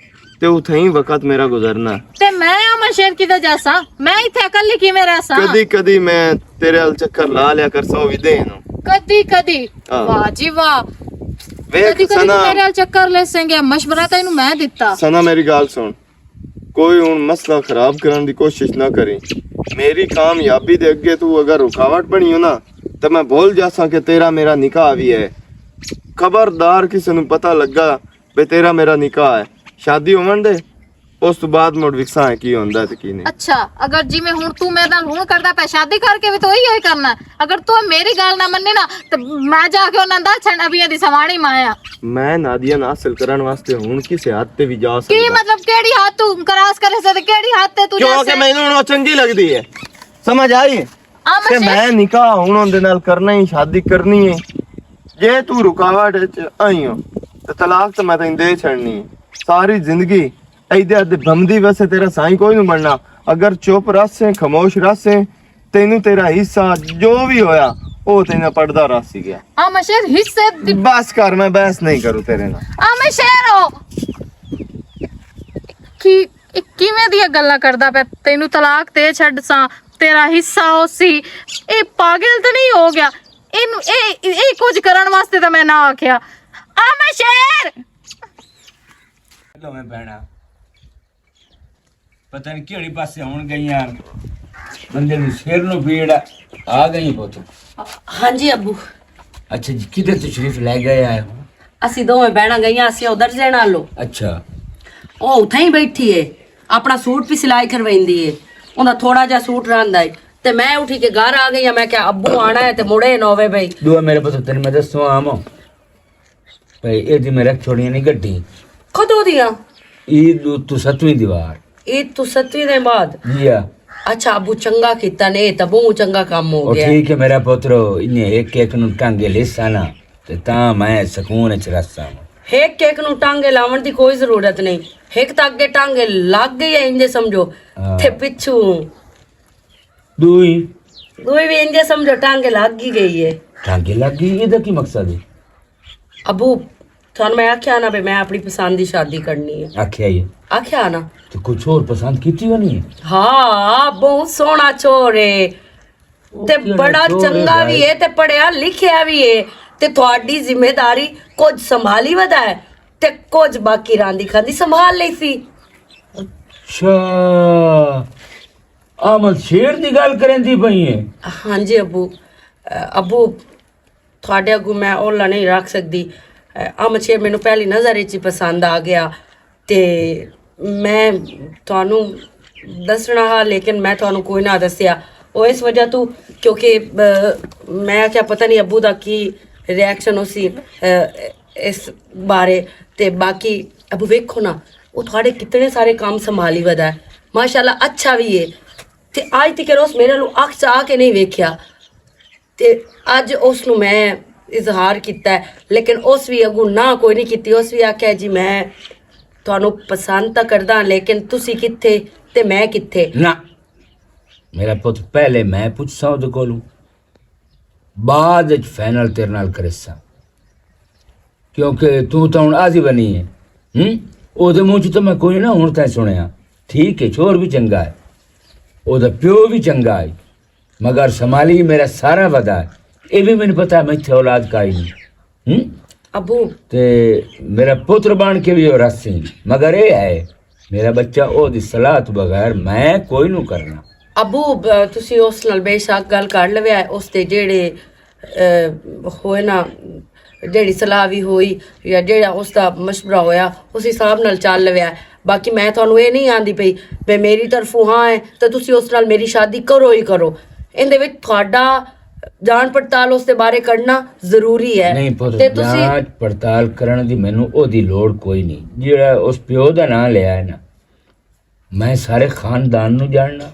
ਤੇ ਉੱਥੇ ਹੀ ਵਕਤ ਮੇਰਾ ਗੁਜ਼ਰਨਾ ਤੇ ਮੈਂ ਆ ਸ਼ੇਰ ਕਿਤੇ ਜਾਸਾਂ ਮੈਂ ਇੱਥੇ ਇਕੱਲੀ ਕਿਵੇਂ ਰਹਿਸਾਂ ਕਦੀ ਕਦੀ ਮੈਂ ਤੇਰੇ ਹਲ ਚੱਕਰ ਲਾ ਲਿਆ ਕਰ ਸੋ ਵੀ ਦੇ ਨੂੰ ਕਦੀ ਕਦੀ ਹਾਂ। ਵਾਹ ਜੀ ਵਾਹ ਵੇਖ ਕਦੀ ਕਦੀ ਸਨਾ ਮੇਰੇ ਨਾਲ ਚੱਕਰ ਲੈ ਸੰਗੇ ਮਸ਼ਵਰਾ ਤੈਨੂੰ ਮੈਂ ਦਿੱਤਾ ਸਨਾ ਮੇਰੀ ਗੱਲ ਸੁਣ ਕੋਈ ਹੁਣ ਮਸਲਾ ਖਰਾਬ ਕਰਨ ਦੀ ਕੋਸ਼ਿਸ਼ ਨਾ ਕਰੀ ਮੇਰੀ ਕਾਮਯਾਬੀ ਦੇ ਅੱਗੇ ਤੂੰ ਅਗਰ ਰੁਕਾਵਟ ਬਣੀ ਹੋ ਨਾ ਤਾਂ ਮੈਂ ਭੁੱਲ ਜਾਸਾਂ ਕਿ ਤੇਰਾ ਮੇਰਾ ਨਿਕਾਹ ਵੀ ਹੈ ਖਬਰਦਾਰ ਕਿਸੇ ਨੂੰ ਪਤਾ ਲੱਗਾ ਵੀ ਤੇਰਾ ਮੇਰਾ ਨਿਕਾਹ ਹੈ ਸ਼ਾਦੀ ਹੋਣ ਦੇ ਉਸ ਤੋਂ ਬਾਅਦ ਮੁੜ ਵਿਖਸਾਂ ਕੀ ਹੁੰਦਾ ਤੇ ਕੀ ਨਹੀਂ ਅੱਛਾ ਅਗਰ ਜਿਵੇਂ ਹੁਣ ਤੂੰ ਮੇਰੇ ਨਾਲ ਹੁਣ ਕਰਦਾ ਪੈ ਸ਼ਾਦੀ ਕਰਕੇ ਵੀ ਤੂੰ ਹੀ ਕਰਨਾ ਅਗਰ ਤੂੰ ਮੇਰੀ ਗੱਲ ਨਾ ਮੰਨੇ ਨਾ ਤੇ ਮੈਂ ਜਾ ਕੇ ਉਹਨਾਂ ਦਾ ਛਣ ਅਬੀਆਂ ਦੀ ਸਵਾਣੀ ਮਾਇਆ ਮੈਂ ਨਾਦੀਆ ਨੂੰ ਹਾਸਲ ਕਰਨ ਵਾਸਤੇ ਹੁਣ ਕਿਸੇ ਹੱਦ ਤੇ ਵੀ ਜਾ ਕੀ ਸਕਦਾ ਮਤਲਬ ਕਿਹੜੀ ਹੱਥ ਤੂੰ ਕਰਾਸ ਕਰੇ ਸੇ ਕਿਹੜੀ ਹੱਥ ਤੇ ਤੂੰ ਕਿਉਂਕਿ ਮੈਨੂੰ ਹੁਣ ਉਹ ਚੰਗੀ ਲੱਗਦੀ ਹੈ ਸਮਝ ਆਈ ਕਿ ਮੈਂ ਨਿਕਾਹ ਹੁਣ ਉਹਦੇ ਨਾਲ ਕਰਨਾ ਹੀ ਸ਼ਾਦੀ ਕਰਨੀ ਹੈ ਜੇ ਤੂੰ ਰੁਕਾਵਟ ਵਿੱਚ ਆਈ ਹੋ ਤੇ ਤਲਾਕ ਤਾਂ ਮੈਂ ਤੈਨੂੰ ਦੇ ਛੱਡਣੀ ਹੈ ਸਾਰੀ ਜ਼ਿੰਦਗੀ ਇਹਦੇ ਅੱਧ ਬੰਦੀ ਵੈਸੇ ਤੇਰਾ ਸਾਈਂ ਕੋਈ ਨਹੀਂ ਬਣਨਾ ਅਗਰ ਚੁੱਪ ਰਸੇ ਖਾਮੋਸ਼ ਰਸੇ ਤੈਨੂੰ ਤੇਰਾ ਹਿੱਸਾ ਜੋ ਵੀ ਹੋਇਆ ਉਹ ਤੈਨੂੰ ਪੜਦਾ ਰਸੀ ਗਿਆ ਆ ਮੈਂ ਸ਼ੇਰ ਹਿੱਸੇ ਬਸ ਕਰ ਮੈਂ ਬਹਿਸ ਨਹੀਂ ਕਰੂ ਤੇਰੇ ਨਾਲ ਆ ਮੈਂ ਸ਼ੇਰੋ ਕੀ ਕਿਵੇਂ ਦੀਆਂ ਗੱਲਾਂ ਕਰਦਾ ਪਿਆ ਤੈਨੂੰ ਤਲਾਕ ਤੇ ਛੱਡ ਸਾਂ ਤੇਰਾ ਹਿੱਸਾ ਉਹ ਸੀ ਇਹ ਪਾਗਲ ਤਾਂ ਨਹੀਂ ਹੋ ਗਿਆ ਇਹਨੂੰ ਇਹ ਕੁਝ ਕਰਨ ਵਾਸਤੇ ਤਾਂ ਮੈਂ ਨਾ ਆਖਿਆ ਆ ਮੈਂ ਸ਼ੇਰ ਲੋ ਮੈਂ ਬਹਿਣਾ ਪਤਾ ਨਹੀਂ ਕਿਹੜੀ ਪਾਸੇ ਹੁਣ ਗਈਆਂ ਬੰਦੇ ਨੂੰ ਸਿਰ ਨੂੰ ਪੀੜ ਆ ਗਈ ਪੁੱਤ ਹਾਂਜੀ ਅੱਬੂ ਅੱਛਾ ਜੀ ਕਿਧਰ ਤਸ਼ਰੀਫ ਲੈ ਗਏ ਆਏ ਹੋ ਅਸੀਂ ਦੋਵੇਂ ਬਹਿਣਾ ਗਈਆਂ ਅਸੀਂ ਉਧਰ ਜੇ ਨਾਲ ਲੋ ਅੱਛਾ ਉਹ ਉੱਥੇ ਹੀ ਬੈਠੀ ਏ ਆਪਣਾ ਸੂਟ ਵੀ ਸਿਲਾਈ ਕਰਵਾਉਂਦੀ ਏ ਉਹਦਾ ਥੋੜਾ ਜਿਹਾ ਸੂਟ ਰਹਿੰਦਾ ਏ ਤੇ ਮੈਂ ਉਠੀ ਕੇ ਘਰ ਆ ਗਈ ਆ ਮੈਂ ਕਿਹਾ ਅੱਬੂ ਆਣਾ ਹੈ ਤੇ ਮੁੜੇ ਨੋਵੇ ਬਈ ਦੁਆ ਮੇਰੇ ਪੁੱਤ ਤੈਨੂੰ ਮੈਂ ਦੱਸੋ ਆਮੋ ਭਈ ਇਹਦੀ ਮੈਂ ਰੱਖ ਛੋੜੀਆਂ ਨਹੀਂ ਗੱਡੀ ਕਦੋਂ ਦੀਆਂ ਇਹ ਤੂੰ 7ਵੀਂ ਦੀਵਾਰ ਇਹ ਤੂੰ 7ਵੀਂ ਦੇ ਬਾਅਦ ਜੀ ਆ ਅੱਛਾ ਅੱਬੂ ਚੰਗਾ ਕੀਤਾ ਨੇ ਇਹ ਤਾਂ ਬਹੁਤ ਚੰਗਾ ਕੰਮ ਹੋ ਉਹ ਗਿਆ ਠੀਕ ਹੈ ਮੇਰਾ ਪੁੱਤਰੋ ਇਹਨੇ ਇੱਕ ਨੂੰ ਟਾਂਗੇ ਲੈਸਾ ਨਾ ਤੇ ਤਾਂ ਮੈਂ ਸਕੂਨ ਚ ਰਸਾਂ ਇੱਕ ਇੱਕ ਨੂੰ ਟਾਂਗੇ ਲਾਉਣ ਦੀ ਕੋਈ ਜ਼ਰੂਰਤ ਨਹੀਂ ਇੱਕ ਤਾਂ ਅੱਗੇ ਟਾਂਗੇ ਲੱਗ ਗਈ ਐ ਇੰਦੇ ਸਮਝੋ ਤੇ ਪਿੱਛੂ ਦੂਈ ਦੋਈ ਵੀ ਇੰਦੇ ਸਮਝੋ ਟਾਂਗੇ ਲੱਗ ਹੀ ਗਈ ਏ ਟਾਂਗੇ ਲੱਗੀ ਇਹਦਾ ਕੀ ਮਕਸਦ ਹੈ ਅੱਬੂ ਤੁਹਾਨੂੰ ਮੈਂ ਆਖਿਆ ਨਾ ਵੀ ਮੈਂ ਆਪਣੀ ਪਸੰਦ ਦੀ ਸ਼ਾਦੀ ਕਰਨੀ ਹੈ ਆਖਿਆ ਇਹ ਆਖਿਆ ਨਾ ਤੇ ਕੁਛ ਹੋਰ ਪਸੰਦ ਕੀਤੀ ਹੋਣੀ ਹਾਂ ਬਹੁਤ ਸੋਹਣਾ ਚੋਰ ਏ ਤੇ ਬੜਾ ਚੰਗਾ ਵੀ ਏ ਤੇ ਪੜਿਆ ਲਿਖਿਆ ਵੀ ਏ ਤੇ ਤੁਹਾਡੀ ਜ਼ਿੰਮੇਵਾਰੀ ਕੁਝ ਸੰਭਾਲੀ ਵਦਾ ਹੈ ਤੇ ਕੁਝ ਬਾਕੀ ਰਾਂਦੀ ਖਾਂਦੀ ਸੰਭਾਲ ਲਈ ਸੀ ਅੱਛਾ ਆਮਦ ਸ਼ੇਰ ਦੀ ਗੱਲ ਕਰਦੀ ਪਈ ਹੈ ਹਾਂਜੀ ਅੱਬੂ ਅੱਬੂ ਤੁਹਾਡੇ ਅੱਗੋਂ ਮੈਂ ਉਹਲਾ ਨਹੀਂ ਰੱਖ ਸਕਦੀ ਅਮਦ ਸ਼ੇਰ ਮੈਨੂੰ ਪਹਿਲੀ ਨਜ਼ਰ ਵਿੱਚ ਹੀ ਪਸੰਦ ਆ ਗਿਆ ਤੇ ਮੈਂ ਤੁਹਾਨੂੰ ਦੱਸਣਾ ਹਾਂ ਲੇਕਿਨ ਮੈਂ ਤੁਹਾਨੂੰ ਕੋਈ ਨਾ ਦੱਸਿਆ ਉਹ ਇਸ ਵਜ੍ਹਾ ਤੋਂ ਕਿਉਂਕਿ ਮੈਂ ਕਿਹਾ ਪਤਾ ਨਹੀਂ ਅੱਬੂ ਦਾ ਕੀ ਰਿਐਕਸ਼ਨ ਹੋ ਸੀ ਇਸ ਬਾਰੇ। ਤੇ ਬਾਕੀ ਅੱਬੂ ਵੇਖੋ ਨਾ ਉਹ ਤੁਹਾਡੇ ਕਿਤਨੇ ਸਾਰੇ ਕੰਮ ਸੰਭਾਲੀ ਵਦਾ ਮਾਸ਼ਾਅੱਲਾ, ਅੱਛਾ ਵੀ ਹੈ। ਤੇ ਅੱਜ ਤੱਕ ਉਸ ਮੇਰੇ ਨੂੰ ਅੱਖ ਚ ਆ ਕੇ ਨਹੀਂ ਵੇਖਿਆ ਤੇ ਅੱਜ ਉਸ ਨੂੰ ਮੈਂ ਇਜ਼ਹਾਰ ਕੀਤਾ ਹੈ, ਲੇਕਿਨ ਉਸ ਵੀ ਅੱਗੋਂ ਨਾ ਕੋਈ ਨਹੀਂ ਕੀਤੀ। ਉਸ ਵੀ ਆਖਿਆ ਜੀ ਮੈਂ ਤੁਹਾਨੂੰ ਪਸੰਦ ਤਾਂ ਕਰਦਾ ਲੇਕਿਨ ਤੁਸੀਂ ਕਿੱਥੇ ਤੇ ਮੈਂ ਕਿੱਥੇ। ਨਾ ਮੇਰਾ ਪੁੱਤ ਪਹਿਲੇ ਮੈਂ ਪੁੱਛਾਂ ਉਹਦੇ ਕੋਲੋਂ, ਬਾਅਦ ਵਿੱਚ ਫਾਈਨਲ ਤੇਰੇ ਨਾਲ ਕरेसा, ਕਿਉਂਕਿ ਤੂੰ ਤਾਂ ਹੁਣ ਆਜ਼ੀ ਬਣੀ ਹੈ। ਉਹਦੇ ਮੂੰਹ ਚ ਤਾਂ ਮੈਂ ਕੋਈ ਨਾ ਹੁਣ ਤਾਂ ਸੁਣਿਆ। ਠੀਕ ਹੈ, ਚੋਰ ਵੀ ਚੰਗਾ ਹੈ, ਉਹਦਾ ਪਿਓ ਵੀ ਚੰਗਾ ਹੈ, ਮਗਰ ਸੰਭਾਲੀ ਮੇਰਾ ਸਾਰਾ ਵਦਾ ਹੈ। ਇਹ ਵੀ ਮੈਨੂੰ ਪਤਾ ਮੈਂ ਇੱਥੇ ਔਲਾਦ ਕਾਈ ਨਹੀਂ ਅੱਬੂ। ਤੇ ਮੇਰਾ ਪੁੱਤਰ ਬਣ ਕੇ ਵੀ ਉਹ ਰਸੀ, ਮਗਰ ਇਹ ਹੈ ਮੇਰਾ ਬੱਚਾ ਉਹਦੀ ਸਲਾਹ ਤੋਂ ਬਗੈਰ ਮੈਂ ਕੋਈ ਨੂੰ ਕਰਨਾ। ਅੱਬੂ ਤੁਸੀਂ ਉਸ ਨਾਲ ਬੇਸ਼ੱਕ ਗੱਲ ਕਰ ਲਵਿਆ, ਉਸ ਤੇ ਜਿਹੜੇ ਹੋਏ ਨਾ ਜਿਹੜੀ ਸਲਾਹ ਵੀ ਹੋਈ ਜਾਂ ਜਿਹੜਾ ਉਸ ਦਾ ਮਸ਼ਵਰਾ ਹੋਇਆ ਉਸ ਹਿਸਾਬ ਨਾਲ ਚੱਲ ਲਵਿਆ। ਬਾਕੀ ਮੈਂ ਤੁਹਾਨੂੰ ਇਹ ਨਹੀਂ ਆਂਦੀ ਪਈ ਵੀ ਮੇਰੀ ਤਰਫੋਂ ਹਾਂ ਹੈ ਤਾਂ ਤੁਸੀਂ ਉਸ ਨਾਲ ਮੇਰੀ ਸ਼ਾਦੀ ਕਰੋ ਹੀ ਕਰੋ। ਇਹਦੇ ਵਿੱਚ ਤੁਹਾਡਾ ਜਾਂਚ ਪੜਤਾਲ ਉਸ ਦੇ ਬਾਰੇ ਕਰਨਾ ਜ਼ਰੂਰੀ ਹੈ। ਨਹੀਂ ਪੁੱਤ, ਜਾਂਚ ਪੜਤਾਲ ਕਰਨ ਦੀ ਮੈਨੂੰ ਉਹਦੀ ਲੋੜ ਕੋਈ ਨਹੀਂ। ਜਿਹੜਾ ਉਸ ਪਿਓ ਦਾ ਨਾਂ ਲਿਆ ਹੈ ਨਾ, ਮੈਂ ਸਾਰੇ ਖਾਨਦਾਨ ਨੂੰ ਜਾਣਨਾ,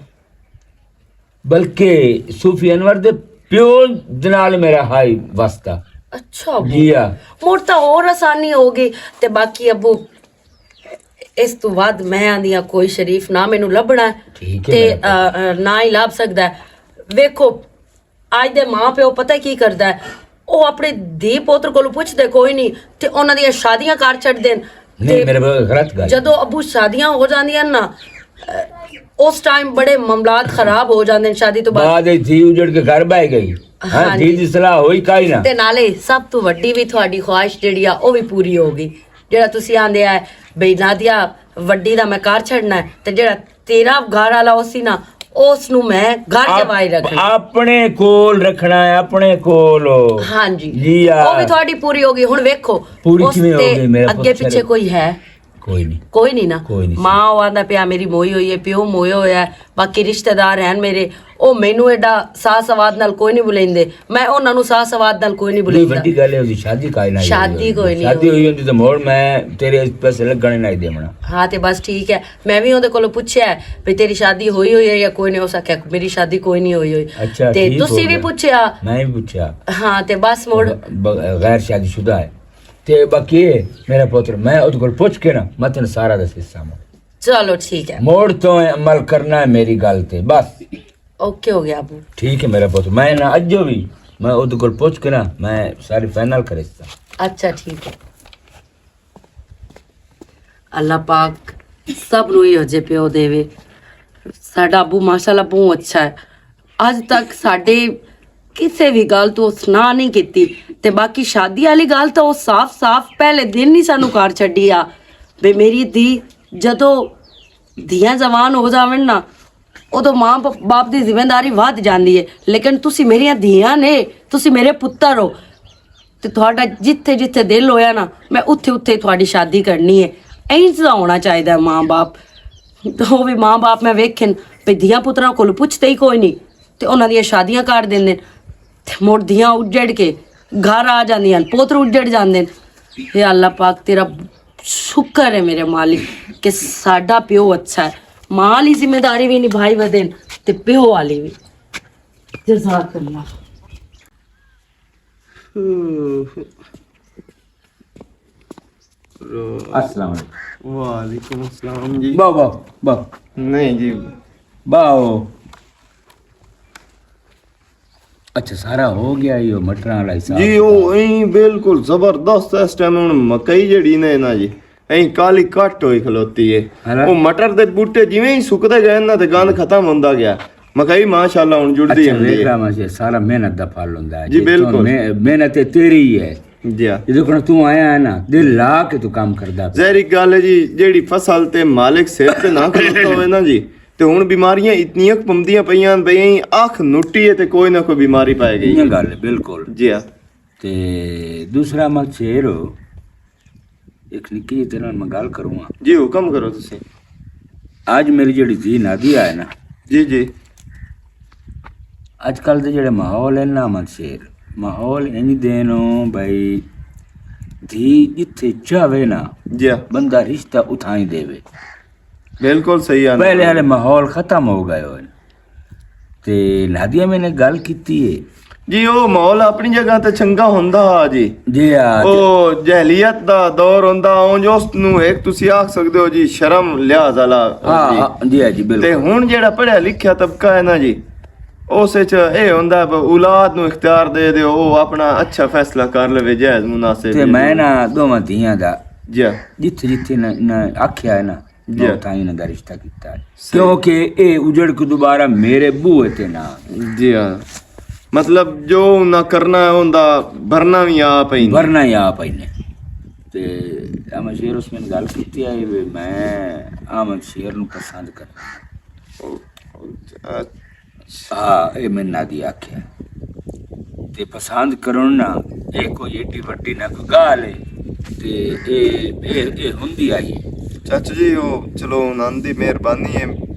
ਬਲਕਿ ਸੂਫੀ ਅਨਵਰ ਦੇ ਪਿਓ ਦੇ ਨਾਲ ਮੇਰਾ ਹਾਈ ਵਾਸਤਾ। ਅੱਛਾ ਜੀ ਆ, ਮੋੜ ਤਾਂ ਹੋਰ ਆਸਾਨੀ ਹੋਗੀ। ਤੇ ਬਾਕੀ ਅੱਬੂ ਇਸ ਤੋਂ ਬਾਅਦ ਮੈਂ ਆਂਦੀ ਆ ਕੋਈ ਸ਼ਰੀਫ ਨਾ ਮੈਨੂੰ ਲੱਭਣਾ ਠੀਕ ਹੈ ਤੇ ਨਾ ਹੀ ਲੱਭ ਸਕਦਾ। ਵੇਖੋ ਅੱਜ ਦੇ ਮਾਂ ਪਿਓ ਪਤਾ ਕੀ ਕਰਦਾ ਹੈ, ਉਹ ਆਪਣੇ ਧੀ ਪੁੱਤਰ ਕੋਲੋਂ ਪੁੱਛਦੇ ਕੋਈ ਨਹੀਂ ਤੇ ਉਹਨਾਂ ਦੀਆਂ ਸ਼ਾਦੀਆਂ ਕਰ ਛੱਡਦੇ ਨੇ। ਨਹੀਂ ਮੇਰੇ ਕੋਲ ਗਲਤ ਗੱਲ। ਜਦੋਂ ਅੱਬੂ ਸ਼ਾਦੀਆਂ ਹੋ ਜਾਂਦੀਆਂ ਨਾ ਉਸ ਟਾਈਮ ਬੜੇ ਮਾਮਲਾਤ ਖਰਾਬ ਹੋ ਜਾਂਦੇ ਨੇ। ਸ਼ਾਦੀ ਤੋਂ ਬਾਅਦ ਧੀ ਉਜੜ ਕੇ ਘਰ ਬਹਿ ਗਈ, ਹਾਂ ਧੀ ਦੀ ਸਲਾਹ ਹੋਈ ਕਾਈ ਨਾ। ਤੇ ਨਾਲੇ ਸਭ ਤੋਂ ਵੱਡੀ ਵੀ ਤੁਹਾਡੀ ਖੁਆਇਸ਼ ਜਿਹੜੀ ਆ ਉਹ ਵੀ ਪੂਰੀ ਹੋ ਗਈ। ਜਿਹੜਾ ਤੁਸੀਂ ਆਂਦੇ ਆ ਬਈ ਨਾਦੀਆ ਵੱਡੀ ਦਾ ਮੈਂ ਘਰ ਛੱਡਣਾ ਤੇ ਜਿਹੜਾ ਤੇਰਾ ਘਰ ਵਾਲਾ ਉਹ ਸੀ ਨਾ ਉਸ ਨੂੰ ਮੈਂ ਘਰ ਜਵਾਈ ਰੱਖਣਾ, ਆਪਣੇ ਕੋਲ ਰੱਖਣਾ ਹੈ, ਆਪਣੇ ਕੋਲ। ਹਾਂਜੀ ਜੀ ਆ, ਉਹ ਵੀ ਤੁਹਾਡੀ ਪੂਰੀ ਹੋ ਗਈ। ਹੁਣ ਵੇਖੋ ਪੂਰੀ ਕਿਵੇਂ ਹੋ ਗਈ ਮੇਰਾ ਅੱਗੇ ਪਿੱਛੇ ਕੋਈ ਹੈ? ਕੋਈ ਨਹੀਂ, ਕੋਈ ਨਹੀਂ ਨਾ। ਕੋਈ ਨਹੀਂ। ਮਾਂ ਉਹ ਆਂਦਾ ਪਿਆ ਮੇਰੀ ਮੋਈ ਹੋਈ ਹੈ, ਪਿਓ ਮੋਇਆ ਹੋਇਆ ਹੈ, ਬਾਕੀ ਰਿਸ਼ਤੇਦਾਰ ਹਨ ਮੇਰੇ, ਉਹ ਮੈਨੂੰ ਐਡਾ ਸਾਹ ਸਵਾਦ ਨਾਲ ਕੋਈ ਨਹੀਂ ਬੁਲਾਉਂਦੇ, ਮੈਂ ਉਹਨਾਂ ਨੂੰ ਸਾਹ ਸਵਾਦ ਨਾਲ ਕੋਈ ਨਹੀਂ ਬੁਲਾਉਂਦਾ। ਵੱਡੀ ਗੱਲ ਹੈ ਉਹਦੀ ਸ਼ਾਦੀ ਕਾਈ ਨਾ। ਸ਼ਾਦੀ ਕੋਈ ਨਹੀਂ ਸ਼ਾਦੀ ਹੋਈ ਹੁੰਦੀ ਤਾਂ ਮੋੜ ਮੈਂ ਤੇਰੇ ਪੈਸੇ ਲੱਗਣੇ ਨਹੀਂ ਦੇਵਣਾ। ਹਾਂ ਤੇ ਬਸ ਠੀਕ ਹੈ। ਮੈਂ ਵੀ ਉਹਦੇ ਕੋਲੋਂ ਪੁੱਛਿਆ ਵੀ ਤੇਰੀ ਸ਼ਾਦੀ ਹੋਈ ਹੋਈ ਹੈ ਜਾਂ ਕੋਈ ਨਹੀਂ। ਹੋ ਸਕਿਆ ਮੇਰੀ ਸ਼ਾਦੀ ਕੋਈ ਨਹੀਂ ਹੋਈ ਹੋਈ। ਅੱਛਾ, ਤੇ ਠੀਕ ਹੋ ਤੁਸੀਂ ਵੀ ਗਿਆ। ਪੁੱਛਿਆ? ਮੈਂ ਵੀ ਪੁੱਛਿਆ। ਹਾਂ ਤੇ ਬਸ ਮੋੜ ਗੈਰ ਸ਼ਾਦੀशुदा ਹੈ ਤੇ ਬਾਕੀ ਮੇਰਾ ਪੁੱਤਰ ਮੈਂ ਉਹਦੇ ਕੋਲ ਪੁੱਛ ਕੇ ਨਾ ਮੈਂ ਤੈਨੂੰ ਸਾਰਾ ਦੱਸ ਸਾਂ। ਚਲੋ ਠੀਕ ਹੈ, ਮੋੜ ਤੋਂ ਅਮਲ ਕਰਨਾ ਹੈ ਮੇਰੀ ਗੱਲ ਤੇ ਬਸ। ਓਕੇ ਹੋ ਗਿਆ ਅਬੂ। ਠੀਕ ਹੈ ਮੇਰਾ ਪੁੱਤ, ਮੈਂ ਨਾ ਅੱਜੋ ਵੀ ਮੈਂ ਉਹਦੇ ਕੋਲ ਪੁੱਛ ਕੇ ਨਾ ਮੈਂ ਸਾਰੀ ਫਾਈਨਲ ਕरेसा। ਅੱਛਾ ਠੀਕ ਹੈ। ਅੱਲਾਹ ਪਾਕ ਸਭ ਨੂੰ ਹੀ ਹਜੇ ਪਿਓ ਦੇਵੇ। ਸਾਡਾ ਅਬੂ ਮਾਸ਼ਾਅੱਲਾ ਬਹੁਤ ਅੱਛਾ ਹੈ। ਅੱਜ ਤੱਕ ਸਾਡੇ ਕਿਸੇ ਵੀ ਗੱਲ ਤੋਂ ਉਸ ਨਾ ਨਹੀਂ ਕੀਤੀ ਤੇ ਬਾਕੀ ਸ਼ਾਦੀ ਵਾਲੀ ਗੱਲ ਤਾਂ ਉਹ ਸਾਫ਼ ਪਹਿਲੇ ਦਿਨ ਹੀ ਸਾਨੂੰ ਘਰ ਛੱਡੀ ਆ ਵੀ ਮੇਰੀ ਧੀ ਜਦੋਂ ਧੀਆਂ ਜਵਾਨ ਹੋ ਜਾਵਣ ਨਾ ਉਦੋਂ ਮਾਂ ਬਾਪ ਦੀ ਜ਼ਿੰਮੇਵਾਰੀ ਵੱਧ ਜਾਂਦੀ ਹੈ। ਲੇਕਿਨ ਤੁਸੀਂ ਮੇਰੀਆਂ ਧੀਆਂ ਨੇ, ਤੁਸੀਂ ਮੇਰੇ ਪੁੱਤਰ ਹੋ ਤੇ ਤੁਹਾਡਾ ਜਿੱਥੇ ਜਿੱਥੇ ਦਿਲ ਹੋਇਆ ਨਾ ਮੈਂ ਉੱਥੇ ਉੱਥੇ ਤੁਹਾਡੀ ਸ਼ਾਦੀ ਕਰਨੀ ਹੈ। ਇੰਜ ਦਾ ਹੋਣਾ ਚਾਹੀਦਾ ਮਾਂ ਬਾਪ। ਉਹ ਵੀ ਮਾਂ ਬਾਪ ਮੈਂ ਵੇਖਣ ਵੀ ਧੀਆਂ ਪੁੱਤਰਾਂ ਕੋਲ ਪੁੱਛਦੇ ਹੀ ਕੋਈ ਨਹੀਂ ਤੇ ਉਹਨਾਂ ਦੀਆਂ ਸ਼ਾਦੀਆਂ ਕਰ ਦਿੰਦੇ ਨੇ ਤੇ ਮੁੜ ਧੀਆਂ ਉੱਜੜ ਕੇ ਘਰ ਆ ਜਾਂਦੀਆਂ, ਪੁੱਤਰ ਉੱਜੜ ਜਾਂਦੇ ਨੇ। ਇਹ ਅੱਲਾਹ ਪਾਕ ਤੇਰਾ ਸ਼ੁਕਰ ਹੈ ਮੇਰੇ ਮਾਲਿਕ ਕਿ ਸਾਡਾ ਪਿਓ ਅੱਛਾ ਹੈ। ਮਾਂ ਵਾਲੀ ਜ਼ਿੰਮੇਵਾਰੀ ਵੀ ਨਿਭਾਈ ਵਦੇ ਤੇ ਪਿਓ ਵਾਲੀ ਵੀ। ਜਜ਼ਾਕੱਲਾ। अस्सलाम वालेकुम। वालेकुम अस्सलाम जी। बाओ बाओ बाओ। नहीं जी, बाओ। अच्छा सारा हो गया यो मटर वाला हिसाब जी ਉਹ ਐਂ ਬਿਲਕੁਲ ਜ਼ਬਰਦਸਤ ਇਸ ਟਾਈਮ ਹੁਣ ਮਕਈ ਜਿਹੜੀ ਨੇ ਨਾ ਜੀ ਐਂ ਕਾਲੀ ਕੱਟ ਹੋਈ ਖਲੋਤੀ ਏ। ਹੈਨਾ? ਉਹ ਮਟਰ ਦੇ ਬੂਟੇ ਜਿਵੇਂ ਹੀ ਸੁੱਕਦੇ ਗਏ ਨਾ ਤੇ ਗੰਦ ਖਤਮ ਹੁੰਦਾ ਗਿਆ। ਮਕਈ ਮਾਸ਼ਾਅੱਲਾ ਹੁਣ ਜੁੜਦੀ अच्छा ਜਾਂਦੀ देख ਹੈ रहा मैं सारा मेहनत दा फल होता है जी, बिल्कुल। मेहनत तेरी ही है। ਜੀ ਆ। ये देखो तू आया है ना दिल ला के तू काम करदा पिया। ਜ਼ਹਿਰੀ ਗੱਲ ਹੈ ਜੀ, ਜਿਹੜੀ ਫਸਲ ਤੇ ਮਾਲਿਕ ਸਿਰ ਤੇ ਨਾ ਖਲੋਤਾ ਹੋਵੇ ਨਾ ਜੀ ਤੇ ਹੁਣ ਬਿਮਾਰੀਆਂ ਇਤਨੀਆਂ ਕੁ ਪੰਮਦੀਆਂ ਪਈਆਂ ਬਈ ਅੱਖ ਨੁੱਟੀ ਹੈ ਤੇ ਕੋਈ ਨਾ ਕੋਈ ਬਿਮਾਰੀ ਪਾਈ ਗਈ। ये गल है बिल्कुल। ਜੀ ਆ। ते दूसरा मत शेर हो एक निक्की जी तेरे नाल मैं गल करूँगा। ਜੀ ਹੁਕਮ ਕਰੋ ਤੁਸੀਂ। आज मेरी जेड़ी धी नादिया है ना ਜੀ ਜੀ ਅੱਜਕੱਲ ਦੇ ਜਿਹੜੇ ਮਾਹੌਲ ਹੈ ਨਾ ਮਨਸ਼ੇਰ ਮਾਹੌਲ ਇੰਜ ਦੇਨੋ ਬਈ ਧੀ ਜਿੱਥੇ ਚਾਵੇ ਨਾ जी ਬੰਦਾ ਰਿਸ਼ਤਾ ਉਠਾਈ ਦੇਵੇ बिल्कुल सही है ਪਹਿਲੇ ਵਾਲੇ ਮਾਹੌਲ ਖਤਮ ਹੋ ਗਏ ਹੋਏ ਤੇ ਨਾਦੀਆ ਮੈਨੇ ਗੱਲ ਕੀਤੀ ਹੈ जी वो माहौल अपनी जगह ते चंगा हुंदा जी ਜੀ ਆ ਉਹ ਜਹਿਲੀਅਤ ਦਾ ਦੌਰ ਹੁੰਦਾ ਉਂਝ ਉਸ ਨੂੰ ਇੱਕ ਤੁਸੀਂ ਆਖ ਸਕਦੇ ਹੋ ਜੀ ਸ਼ਰਮ ਲਿਹਾਜ਼ ਵਾਲਾ ਜੀ। ਹਾਂ ਜੀ ਆ ਜੀ ਤੇ ਬਿਲਕੁਲ ਹੁਣ ਜਿਹੜਾ ਪੜ੍ਹਿਆ ਲਿਖਿਆ ਤਬਕਾ ਹੈ ਨਾ ਜੀ ਉਸ ਵਿੱਚ ਇਹ ਹੁੰਦਾ ਵੀ ਔਲਾਦ ਨੂੰ ਇਖਤਿਆਰ ਦੇ ਦਿਓ ਉਹ ਆਪਣਾ ਅੱਛਾ ਫੈਸਲਾ ਕਰ ਲਵੇ ਜਾਇਜ਼ ਮੁਨਾਸਿਬ ਤੇ ਮੈਂ ਨਾ ਦੋਵਾਂ ਧੀਆਂ ਦਾ ਜੀ ਜਿੱਥੇ ਜਿੱਥੇ ਨਾ ਆਖਿਆ ਹੈ ਨਾ ਜੀ। ਤਾਂ ਇਹਨਾਂ ਦਾ ਰਿਸ਼ਤਾ ਕੀਤਾ ਹੈ ਕਿਉਂਕਿ ਇਹ ਉਜੜ ਕੇ ਦੁਬਾਰਾ ਮੇਰੇ ਬੂਹੇ ਤੇ ਨਾ ਜੀ ਹਾਂ ਮਤਲਬ ਜੋ ਨਾ ਕਰਨਾ ਹੈ ਉਹਦਾ ਭਰਨਾ ਵੀ ਆਪ ਹੀ ਵਰਨਾ ਹੀ ਆ ਪਈ ਨੇ ਤੇ ਅਮਨ ਸ਼ੇਰ ਉਸ ਮੈਨੂੰ ਗੱਲ ਕੀਤੀ ਹੈ ਵੀ ਮੈਂ ਅਮਨ ਸ਼ੇਰ ਨੂੰ ਪਸੰਦ ਕਰਦਾ ਹਾਂ ਇਹ ਮੈਂ ਨਾਦੀ ਆਖਿਆ ਤੇ ਪਸੰਦ ਕਰਨ ਨਾ ਇਹ ਕੋਈ ਏਡੀ ਵੱਡੀ ਨਾ ਕੋਈ ਗੱਲ ਹੈ ਤੇ ਇਹ ਹੁੰਦੀ ਆਈ ਹੈ। ਚਾਚਾ ਜੀ ਉਹ ਚਲੋ ਨੰਦ ਦੀ ਮਿਹਰਬਾਨੀ ਹੈ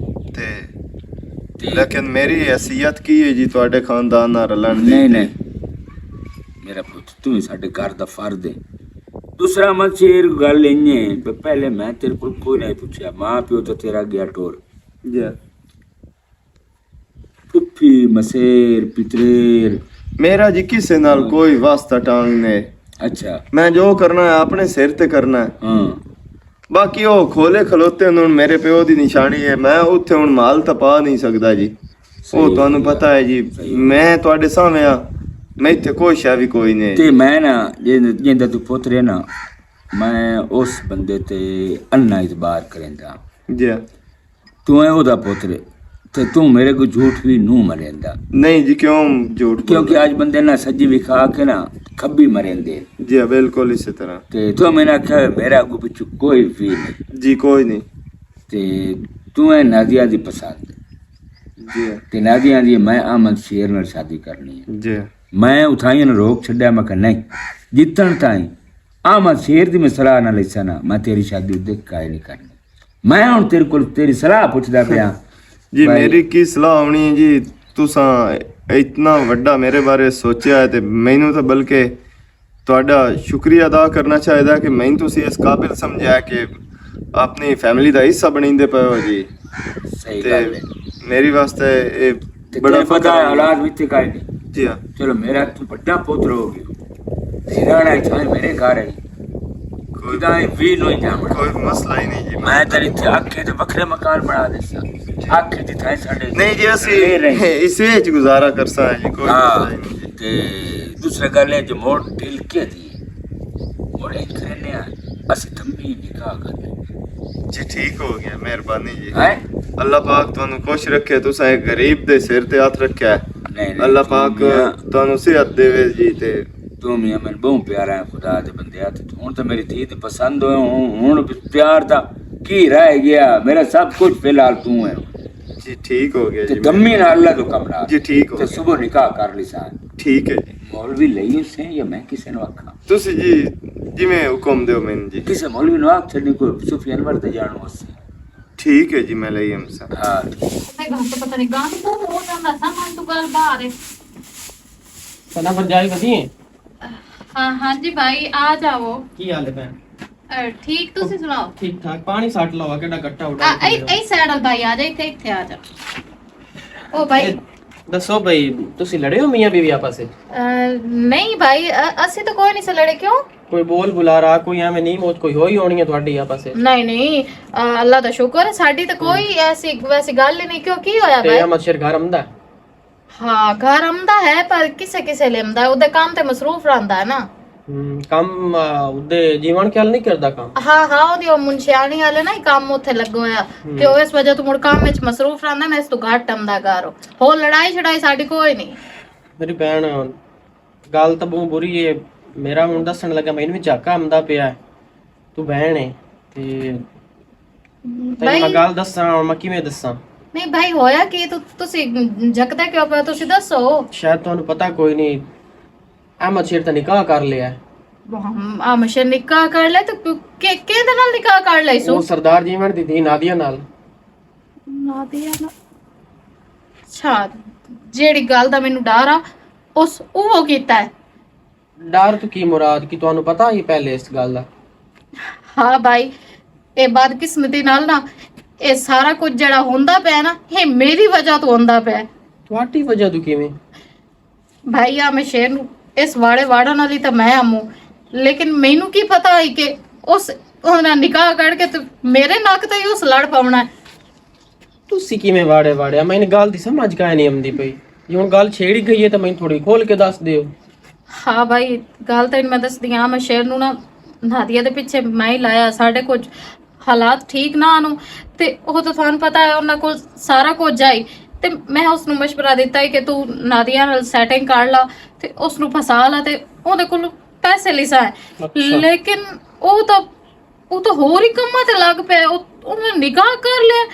ਤੇ ਲੇਕਿਨ ਮੇਰੀ ਹੈਸੀਅਤ ਕੀ ਹੈ ਜੀ ਤੁਹਾਡੇ ਖਾਨਦਾਨ ਨਾਲ ਰਲਣ ਦੀ ਨਹੀਂ ਮੇਰਾ ਪੁੱਤ ਤੂੰ ਹੀ ਸਾਡੇ ਘਰ ਦਾ ਫਰਦ ਹੈ ਦੂਸਰਾ ਮਨਸ਼ੇਰ ਗੱਲ ਇੰਨੇ ਪਹਿਲੇ ਮੈਂ ਤੇਰੇ ਕੋਲ ਕੋਈ ਨਹੀਂ ਪੁੱਛਿਆ ਮਾਂ ਪਿਓ ਤਾਂ ਤੇਰਾ ਗਿਆ ਟੋਰ ਜੀ ਫੁੱਫੀ ਮਸੇਰ ਪਿਤਰੇਰ ਮੇਰਾ ਜੀ ਕਿਸੇ ਨਾਲ ਕੋਈ ਵਾਸਤਾ ਟਾਂਗ ਨੇ ਅੱਛਾ ਮੈਂ ਜੋ ਕਰਨਾ ਹੈ ਆਪਣੇ ਸਿਰ ਤੇ ਕਰਨਾ ਹੈ ਹਾਂ ਬਾਕੀ ਉਹ ਖੋਲੇ ਖਲੋਤੇ ਹੁਣ ਮੇਰੇ ਪਿਓ ਦੀ ਨਿਸ਼ਾਨੀ ਹੈ ਮੈਂ ਉੱਥੇ ਹੁਣ ਮਾਲ ਤਾਂ ਪਾ ਨਹੀਂ ਸਕਦਾ ਜੀ ਉਹ ਤੁਹਾਨੂੰ ਪਤਾ ਹੈ ਜੀ ਮੈਂ ਤੁਹਾਡੇ ਸਾਹਮਣੇ ਆ ਮੈਂ ਇੱਥੇ ਕੋਈ ਸ਼ੈ ਵੀ ਕੋਈ ਨਹੀਂ ਤੇ ਮੈਂ ਨਾ ਜਿੰਦਾ ਤੂੰ ਪੁੱਤਰੇ ਨਾ ਮੈਂ ਉਸ ਬੰਦੇ ਤੇ ਅੰਨਾ ਇਤਬਾਰ ਕਰੇਂਦਾ ਜੀ ਤੂੰ ਹੈ ਉਹਦਾ ਪੁੱਤਰੇ ਤੇ ਤੂੰ ਮੇਰੇ ਕੋ ਝੂਠ ਵੀ ਨੂੰ ਮਰੇਂਦਾ ਨਹੀਂ ਜੀ ਕਿਉਂ ਝੂਠ ਕਿਉਂਕਿ ਅੱਜ ਬੰਦੇ ਨਾ ਸੱਜੀ ਵੀ ਖਾ ਕੇ ਨਾ ਖੱਬੀ ਮਰੇਂਦੇ ਜੀ ਬਿਲकुल इसी तरह ਤੇ ਤੂੰ ਮੈਨਾਂ ਆਖਿਆ ਮੇਰਾ ਕੋ ਪਿੱਛੂ ਕੋਈ ਵੀ ਨਹੀਂ जी कोई नहीं ਤੇ ਤੂੰ ਹੈ ਨਾਦੀਆ ਦੀ ਪਸੰਦ जी ਤੇ ਨਾਦੀਆ ਦੀ ਮੈਂ ਅਮਨ ਸ਼ੇਰ ਨਾਲ ਸ਼ਾਦੀ ਕਰਨੀ ਹੈ जी ਮੈਂ ਉਠਾਈ ਨੂੰ ਰੋਕ ਛੱਡਿਆ ਮੈਂ ਕਿ ਨਹੀਂ ਜਿੱਤਣ ਤਾਈਂ ਅਮਨ ਸ਼ੇਰ ਦੀ ਮੈਂ ਸਲਾਹ ਨਾਲ ਲੈਸਾ ਨਾ ਮੈਂ ਤੇਰੀ ਸ਼ਾਦੀ ਉਹਦੇ ਕਾਇ ਨਹੀਂ ਕਰਨੀ ਮੈਂ ਹੁਣ ਤੇਰੇ ਕੋਲ ਤੇਰੀ ਸਲਾਹ ਪੁੱਛਦਾ ਪਿਆ जी मेरी की सलाह होनी है जी तुसा इतना वड्डा मेरे बारे सोचा है ते मैनू तो बल्कि ਤੁਹਾਡਾ ਸ਼ੁਕਰੀਆ ਅਦਾ ਕਰਨਾ ਚਾਹੀਦਾ ਕਿ ਮੈਨੂੰ ਤੁਸੀਂ ਇਸ ਕਾਬਿਲ ਸਮਝਿਆ ਕਿ ਆਪਣੀ ਫੈਮਿਲੀ ਦਾ ਹਿੱਸਾ ਬਣੀਂਦੇ ਪਏ ਹੋ ਜੀ ਸਹੀ ਤੇ ਗੱਲ ਹੈ ਮੇਰੀ ਵਾਸਤੇ ਇਹ ਤੇ ਬੜਾ ਤੇਰੇ ਪਤਾ ਫਖਰ ਹੈ ਹੈ ਔਲਾਦ ਵਿੱਚ ਕਾਇ ਨਹੀਂ ਜੀ ਹਾਂ ਚਲੋ ਮੇਰਾ ਤੂੰ ਵੱਡਾ ਪੁੱਤਰ ਹੋ ਗਿਆ ਸਿਰਾਣਾ ਇੱਥੇ ਮੇਰੇ ਘਰ ਹੈ ਕੋਈ ਦਾ ਵੀ ਨਹੀਂ ਜਾਮਣਾ ਕੋਈ ਮਸਲਾ ਹੀ ਨਹੀਂ ਜੀ ਮੈਂ ਤੇਰੇ ਇੱਥੇ ਆਖੇ ਤੇ ਵੱਖਰੇ ਮਕਾਨ ਬਣਾ ਦੇਸਾਂ ਆਖੇ ਦੀ ਥਾਂ ਸਾਡੇ ਨਹੀਂ ਜੀ ਅਸੀਂ ਇਸ ਵਿੱਚ ਗੁਜ਼ਾਰਾ ਕਰ ਸਕਦੇ ਜੀ ਕੋਈ ਮਸਲਾ ਹੀ ਨਹੀਂ ਜੀ ਤੇ ਦੂਸਰਾ ਗੱਲ ਹੈ ਜੋ ਮੋੜ ਢਿਲ ਕੇ ਦੀ ਮੋੜ ਇੱਕ ਕਰਨੇ ਆ ਅਸੀਂ ਤੰਬੀ ਨਿਕਾਹ ਕਰਨੇ ਜੀ ਠੀਕ ਹੋ ਗਿਆ ਮਿਹਰਬਾਨੀ ਜੀ ਹੈ ਅੱਲਾਹ ਪਾਕ ਤੁਹਾਨੂੰ ਖੁਸ਼ ਰੱਖੇ ਤੁਸੀਂ ਇੱਕ ਗਰੀਬ ਦੇ ਸਿਰ ਤੇ ਹੱਥ ਰੱਖਿਆ ਹੈ। ਨਹੀਂ ਅੱਲਾਹ ਪਾਕ ਤੁਹਾਨੂੰ ਸਿਹਤ ਦੇਵੇ ਜੀ ਤੇ ਤੂੰ ਮੀਆਂ ਮੈਨੂੰ ਬਹੁਤ ਪਿਆਰਾ ਹੈ ਖੁਦਾ ਦੇ ਬੰਦਿਆ ਤੇ ਹੁਣ ਤਾਂ ਮੇਰੀ ਧੀ ਤੇ ਪਸੰਦ ਹੋਏ ਹੁਣ ਪਿਆਰ ਦਾ ਕੀ ਰਹਿ ਗਿਆ ਮੇਰਾ ਸਭ ਕੁਝ ਫਿਲਹਾਲ ਤੂੰ ਹੈ ਜੀ ਠੀਕ ਹੋ ਗਿਆ ਤੇ ਜੀ ਦਮੀ ਨਾਲ ਅੱਲਾ ਤੋਂ ਕਮਰਾ ਜੀ ਠੀਕ ਹੋ ਤੇ ਗਿਆ ਸਵੇਰ ਨਿਕਾਹ ਕਰ ਲਈ ਸਾਂ ਠੀਕ ਹੈ ਜੀ ਮੌਲਵੀ ਲਈ ਉਸੇ ਜਾਂ ਮੈਂ ਕਿਸੇ ਨੂੰ ਆਖਾਂ ਤੁਸੀਂ ਜੀ ਜਿਵੇਂ ਹੁਕਮ ਦਿਓ ਮੈਨੂੰ ਜੀ ਕਿਸੇ ਮੌਲਵੀ ਨੂੰ ਆਖ ਛੱਡਣੀ ਕੋਈ ਸੁਫੀ ਅਨਵਰ ਤੇ ਜਾਣ ਵਾਸਤੇ ਠੀਕ ਹੈ ਜੀ ਮੈਂ ਲਈ ਹਮਸਾ ਹਾਂ ਪਤਾ ਨਹੀਂ ਗਾਂ ਤੋਂ ਹੋ ਜਾਂਦਾ ਸਾਮਾਨ ਤੋਂ ਗੱਲ ਬਾਹਰ ਹੈ ਸਦਾ ਭਰਜਾਈ ਵਧੀਆ ਹਾਂ ਹਾਂਜੀ ਭਾਈ ਆ ਜਾਓ ਕੀ ਹਾਲ ਹੈ ਭੈਣ ਠੀਕ ਤੁਸੀਂ ਸੁਣਾਓ ਠੀਕ ਠਾਕ ਪਾਣੀ ਸੱਟ ਲਵਾ ਕਿਹੜਾ ਗੱਟਾ ਆ ਉਡਾ ਇਹ ਸਾਈਡ ਭਾਈ ਆ ਜਾ ਇੱਥੇ ਆ ਜਾ ਉਹ ਭਾਈ ਦੱਸੋ ਬਈ ਤੁਸੀਂ ਲੜੇ ਹੋ ਮੀਆਂ ਬੀਵੀ ਆਪਸ ਵਿੱਚ ਨਹੀਂ ਭਾਈ ਅਸੀਂ ਤਾਂ ਕੋਈ ਨਹੀਂ ਸੇ ਲੜੇ ਕਿਉਂ ਕੋਈ ਬੋਲ ਬੁਲਾਰਾ ਕੋਈ ਐਵੇਂ ਨਹੀਂ ਮੋਚ ਕੋਈ ਹੋਈ ਹੋਣੀ ਹੈ ਤੁਹਾਡੀ ਆਪਸ ਵਿੱਚ ਨਹੀਂ ਨਹੀਂ ਅੱਲਾ ਦਾ ਸ਼ੁਕਰ ਹੈ ਸਾਡੀ ਤਾਂ ਕੋਈ ਐਸੀ ਵੈਸੀ ਗੱਲ ਹੀ ਨਹੀਂ ਕਿਉਂ ਕੀ ਹੋਇਆ ਤੇ ਭਾਈ ਅਮਦ ਸ਼ੇਰ ਘਰ ਆਉਂਦਾ ਹਾਂ ਘਰ ਆਉਂਦਾ ਹੈ ਪਰ ਕਿਸੇ ਕਿਸੇ ਲਈ ਆਉਂਦਾ ਉਹਦੇ ਕੰਮ ਤੇ ਮਸਰੂਫ ਰਹਿੰਦਾ ਹੈ ਨਾ ਕੰਮ ਉਹਦੇ ਜੀਵਨ ਖਿਆਲ ਨਹੀਂ ਕਰਦਾ ਕੰਮ ਹਾਂ ਉਹਦੀ ਉਹ ਮੁਨਸ਼ਿਆਣੀ ਵਾਲੇ ਨਾ ਹੀ ਕੰਮ ਉੱਥੇ ਲੱਗੋ ਹੋਇਆ ਤੇ ਉਹ ਇਸ ਵਜ੍ਹਾ ਤੋਂ ਮੁੜ ਕੰਮ ਵਿੱਚ ਮਸਰੂਫ ਰਹਿੰਦਾ ਨਾ ਇਸ ਤੋਂ ਘੱਟ ਆਉਂਦਾ ਘਰ ਹੋ ਲੜਾਈ ਛੜਾਈ ਸਾਡੀ ਕੋਈ ਨਹੀਂ ਮੇਰੀ ਭੈਣ ਗੱਲ ਤਾਂ ਬਹੁਤ ਬੁਰੀ ਏ ਮੇਰਾ ਹੁਣ ਦੱਸਣ ਲੱਗਾ ਮੈਨੂੰ ਵੀ ਝਾਕਾ ਆਉਂਦਾ ਪਿਆ ਤੂੰ ਭੈਣ ਏ ਤੇ ਤੈਨੂੰ ਮੈਂ ਗੱਲ ਦੱਸਾਂ ਹੁਣ ਮੈਂ ਕਿਵੇਂ ਦੱਸਾਂ ਨਹੀਂ ਭਾਈ ਹੋਇਆ ਕੀ ਤੁਸੀਂ ਝਕਦਾ ਕਿਉਂ ਪਿਆ ਤੁਸੀਂ ਦੱਸੋ ਸ਼ਾਇਦ ਤੁਹਾਨੂੰ ਪਤਾ ਕੋਈ ਨਹੀਂ ਅਹਿਮਦ ਸ਼ੇਰ ਤਾਂ ਨਿਕਾਹ ਕਰ ਲਿਆ ਆ ਮਸ਼ੇ ਨਿਕਾਹ ਕਰ ਲੈ ਤੇ ਕਿਹਦੇ ਨਾਲ ਨਿਕਾਹ ਕਰ ਲਈ ਸੋ ਉਹ ਸਰਦਾਰ ਜੀਵਨ ਦੀ ਧੀ ਨਾਦੀਆ ਨਾਲ ਨਾਦੀਆ ਨਾ ਅੱਛਾ ਜਿਹੜੀ ਗੱਲ ਦਾ ਮੈਨੂੰ ਡਰ ਆ ਉਸ ਉਹ ਕੀਤਾ ਹੈ। ਡਰ ਤੋਂ ਕੀ ਮੁਰਾਦ ਕਿ ਤੁਹਾਨੂੰ ਪਤਾ ਹੀ ਪਹਿਲੇ ਇਸ ਗੱਲ ਦਾ? ਹਾਂ ਭਾਈ, ਇਹ ਬਦਕਿਸਮਤੀ ਨਾਲ ਨਾ ਇਹ ਸਾਰਾ ਕੁਝ ਜਿਹੜਾ ਹੁੰਦਾ ਪਿਆ ਨਾ, ਇਹ ਮੇਰੀ ਵਜ੍ਹਾ ਤੋਂ ਹੁੰਦਾ ਪਿਆ। ਤੁਹਾਡੀ ਵਜ੍ਹਾ ਤੋਂ ਕਿਵੇਂ? ਭਾਈ ਆ ਮੈਂ ਸ਼ੇਰ ਨੂੰ ਇਸ ਵਾੜੇ ਵਾੜਨ ਵਾਲੀ ਤਾਂ ਮੈਂ ਆਮੂ, ਲੇਕਿਨ ਮੈਨੂੰ ਕੀ ਪਤਾ ਹੈ ਕਿ ਉਸ ਉਹਨਾਂ ਨਿਕਾਹ ਕਰਕੇ ਤੇ ਮੇਰੇ ਨੱਕ ਤੇ ਹੀ ਉਸ ਲੜ ਪਾਉਣਾ। ਤੁਸੀਂ ਕਿਵੇਂ ਵਾੜਿਆ? ਮੈਨੂੰ ਗੱਲ ਦੀ ਸਮਝ ਕਾਹ ਨਹੀਂ ਆਉਂਦੀ ਪਈ। ਜੇ ਹੁਣ ਗੱਲ ਛੇੜੀ ਗਈ ਹੈ ਤਾਂ ਮੈਨੂੰ ਥੋੜੀ ਖੋਲ ਕੇ ਦੱਸ ਦਿਓ। ਹਾਂ ਭਾਈ, ਗੱਲ ਤਾਂ ਮੈਂ ਦੱਸਦੀ ਹਾਂ। ਮੈਂ ਸ਼ੇਰ ਨੂੰ ਨਾ ਨਾਦੀਆ ਦੇ ਪਿੱਛੇ ਮੈਂ ਹੀ ਲਾਇਆ। ਸਾਡੇ ਕੁਝ ਹਾਲਾਤ ਠੀਕ ਨਾ ਨੂੰ ਤੇ ਉਹ ਤਾਂ ਤੁਹਾਨੂੰ ਪਤਾ ਹੈ ਉਹਨਾਂ ਕੋਲ ਸਾਰਾ ਕੁਝ ਜਾਈ, ਤੇ ਮੈਂ ਉਸ ਨੂੰ ਮਸ਼ਵਰਾ ਦਿੱਤਾ ਕਿ ਤੂੰ ਨਾਦੀਆ ਨਾਲ ਸੈਟਿੰਗ ਕਰ ਲਾ ਤੇ ਉਸ ਨੂੰ ਫਸਾ ਲਾ ਤੇ ਉਹਦੇ ਕੋਲ ਪੈਸੇ ਲਿਸਾ। ਲੇਕਿਨ ਉਹ ਤਾਂ ਹੋਰ ਹੀ ਕੰਮਾਂ ਤੇ ਲੱਗ ਪਿਆ। ਉਹਨੇ ਨਿਕਾਹ ਕਰ ਲਿਆ।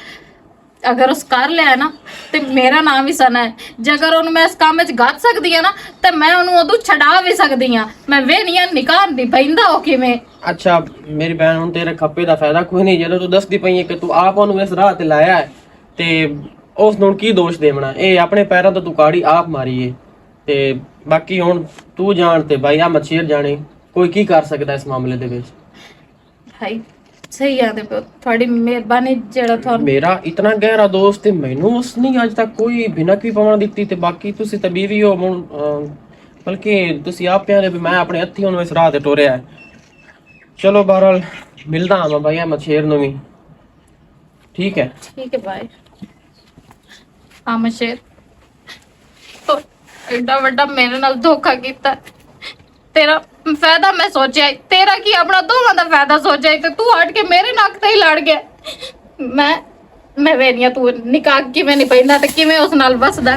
ਅਗਰ ਉਸ ਕਰ ਲਿਆ ਨਾ ਤੇ ਮੇਰਾ ਨਾਮ ਵੀ ਸਨਾ ਹੈ। ਜੇ ਅਗਰ ਉਹਨੂੰ ਮੈਂ ਇਸ ਕੰਮ ਵਿੱਚ ਗੱਤ ਸਕਦੀ ਆ ਨਾ ਤੇ ਮੈਂ ਉਹਨੂੰ ਉਦੋਂ ਛਡਾ ਵੀ ਸਕਦੀ ਆ। ਮੈਂ ਵੇਹਨੀਆਂ ਨਿਕਾਹ ਨਹੀਂ ਪੈਂਦਾ ਉਹ ਕਿਵੇਂ। ਅੱਛਾ ਮੇਰੀ ਭੈਣ, ਹੁਣ ਤੇਰੇ ਖੱਪੇ ਦਾ ਫਾਇਦਾ ਕੋਈ ਨਹੀਂ। ਜਦੋਂ ਤੂੰ ਦੱਸਦੀ ਪਈ ਹੈ ਕਿ ਤੂੰ ਆਪ ਉਹਨੂੰ ਇਸ ਰਾਹ ਤੇ ਲਾਇਆ ਹੈ ਤੇ ਉਸ ਨੂੰ ਕੀ ਦੋਸ਼ ਦੇਵਣਾ? ਇਹ ਆਪਣੇ ਪੈਰਾਂ ਤੋਂ ਤੂੰ ਕਾੜੀ ਆਪ ਮਾਰੀ ਏ। ਤੇ ਬਾਕੀ ਹੁਣ ਤੂੰ ਜਾਣ ਤੇ ਭਾਈ ਆ ਮਛੀਰ ਜਾਣੇ ਕੋਈ ਕੀ ਕਰ ਸਕਦਾ ਇਸ ਮਾਮਲੇ ਦੇ ਵਿੱਚ। ਭਾਈ ਸਹੀ ਆਦੇ ਪਿਓ, ਤੁਹਾਡੀ ਮਿਹਰਬਾਨੀ। ਜਿਹੜਾ ਤੁਹਾਨੂੰ ਮੇਰਾ ਇਤਨਾ ਗਹਿਰਾ ਦੋਸਤ ਤੇ ਮੈਨੂੰ ਉਸ ਨੇ ਅੱਜ ਤੱਕ ਕੋਈ ਭਿਨਕ ਵੀ ਪਾਉਣ ਦਿੱਤੀ। ਤੇ ਬਾਕੀ ਤੁਸੀਂ ਤਾਂ ਬੀਵੀ ਹੋ, ਬਲਕਿ ਤੁਸੀਂ ਆਪ ਪਿਆਰੇ ਵੀ ਮੈਂ ਆਪਣੇ ਹੱਥੀਂ ਉਹਨੂੰ ਇਸ ਰਾਹ ਤੇ ਟੋਰਿਆ। ਚਲੋ ਬਹਰਹਾਲ ਮਿਲਦਾ ਹਾਂ ਮੈਂ ਭਾਈ ਆ ਮਛੇਰ ਨੂੰ ਵੀ। ਠੀਕ ਹੈ ਹੈ ਭਾਈ। ਸ਼ੇਰ ਤੋ ਐਡਾ ਵੱਡਾ ਮੇਰੇ ਨਾਲ ਧੋਖਾ ਕੀਤਾ। ਤੇਰਾ ਫਾਇਦਾ ਮੈਂ ਸੋਚਿਆ, ਤੇਰਾ ਕੀ ਆਪਣਾ ਦੋਵਾਂ ਦਾ ਫਾਇਦਾ ਸੋਚਿਆ ਤੇ ਤੂੰ ਹਟ ਕੇ ਮੇਰੇ ਨੱਕ ਤੇ ਹੀ ਲੜ ਗਿਆ। ਮੈਂ ਵੇਖੀਆਂ ਤੂੰ ਨਿਕਾਹ ਕਿਵੇਂ ਨਹੀਂ ਪੈਂਦਾ ਤੇ ਕਿਵੇਂ ਉਸ ਨਾਲ ਵਸਦਾ।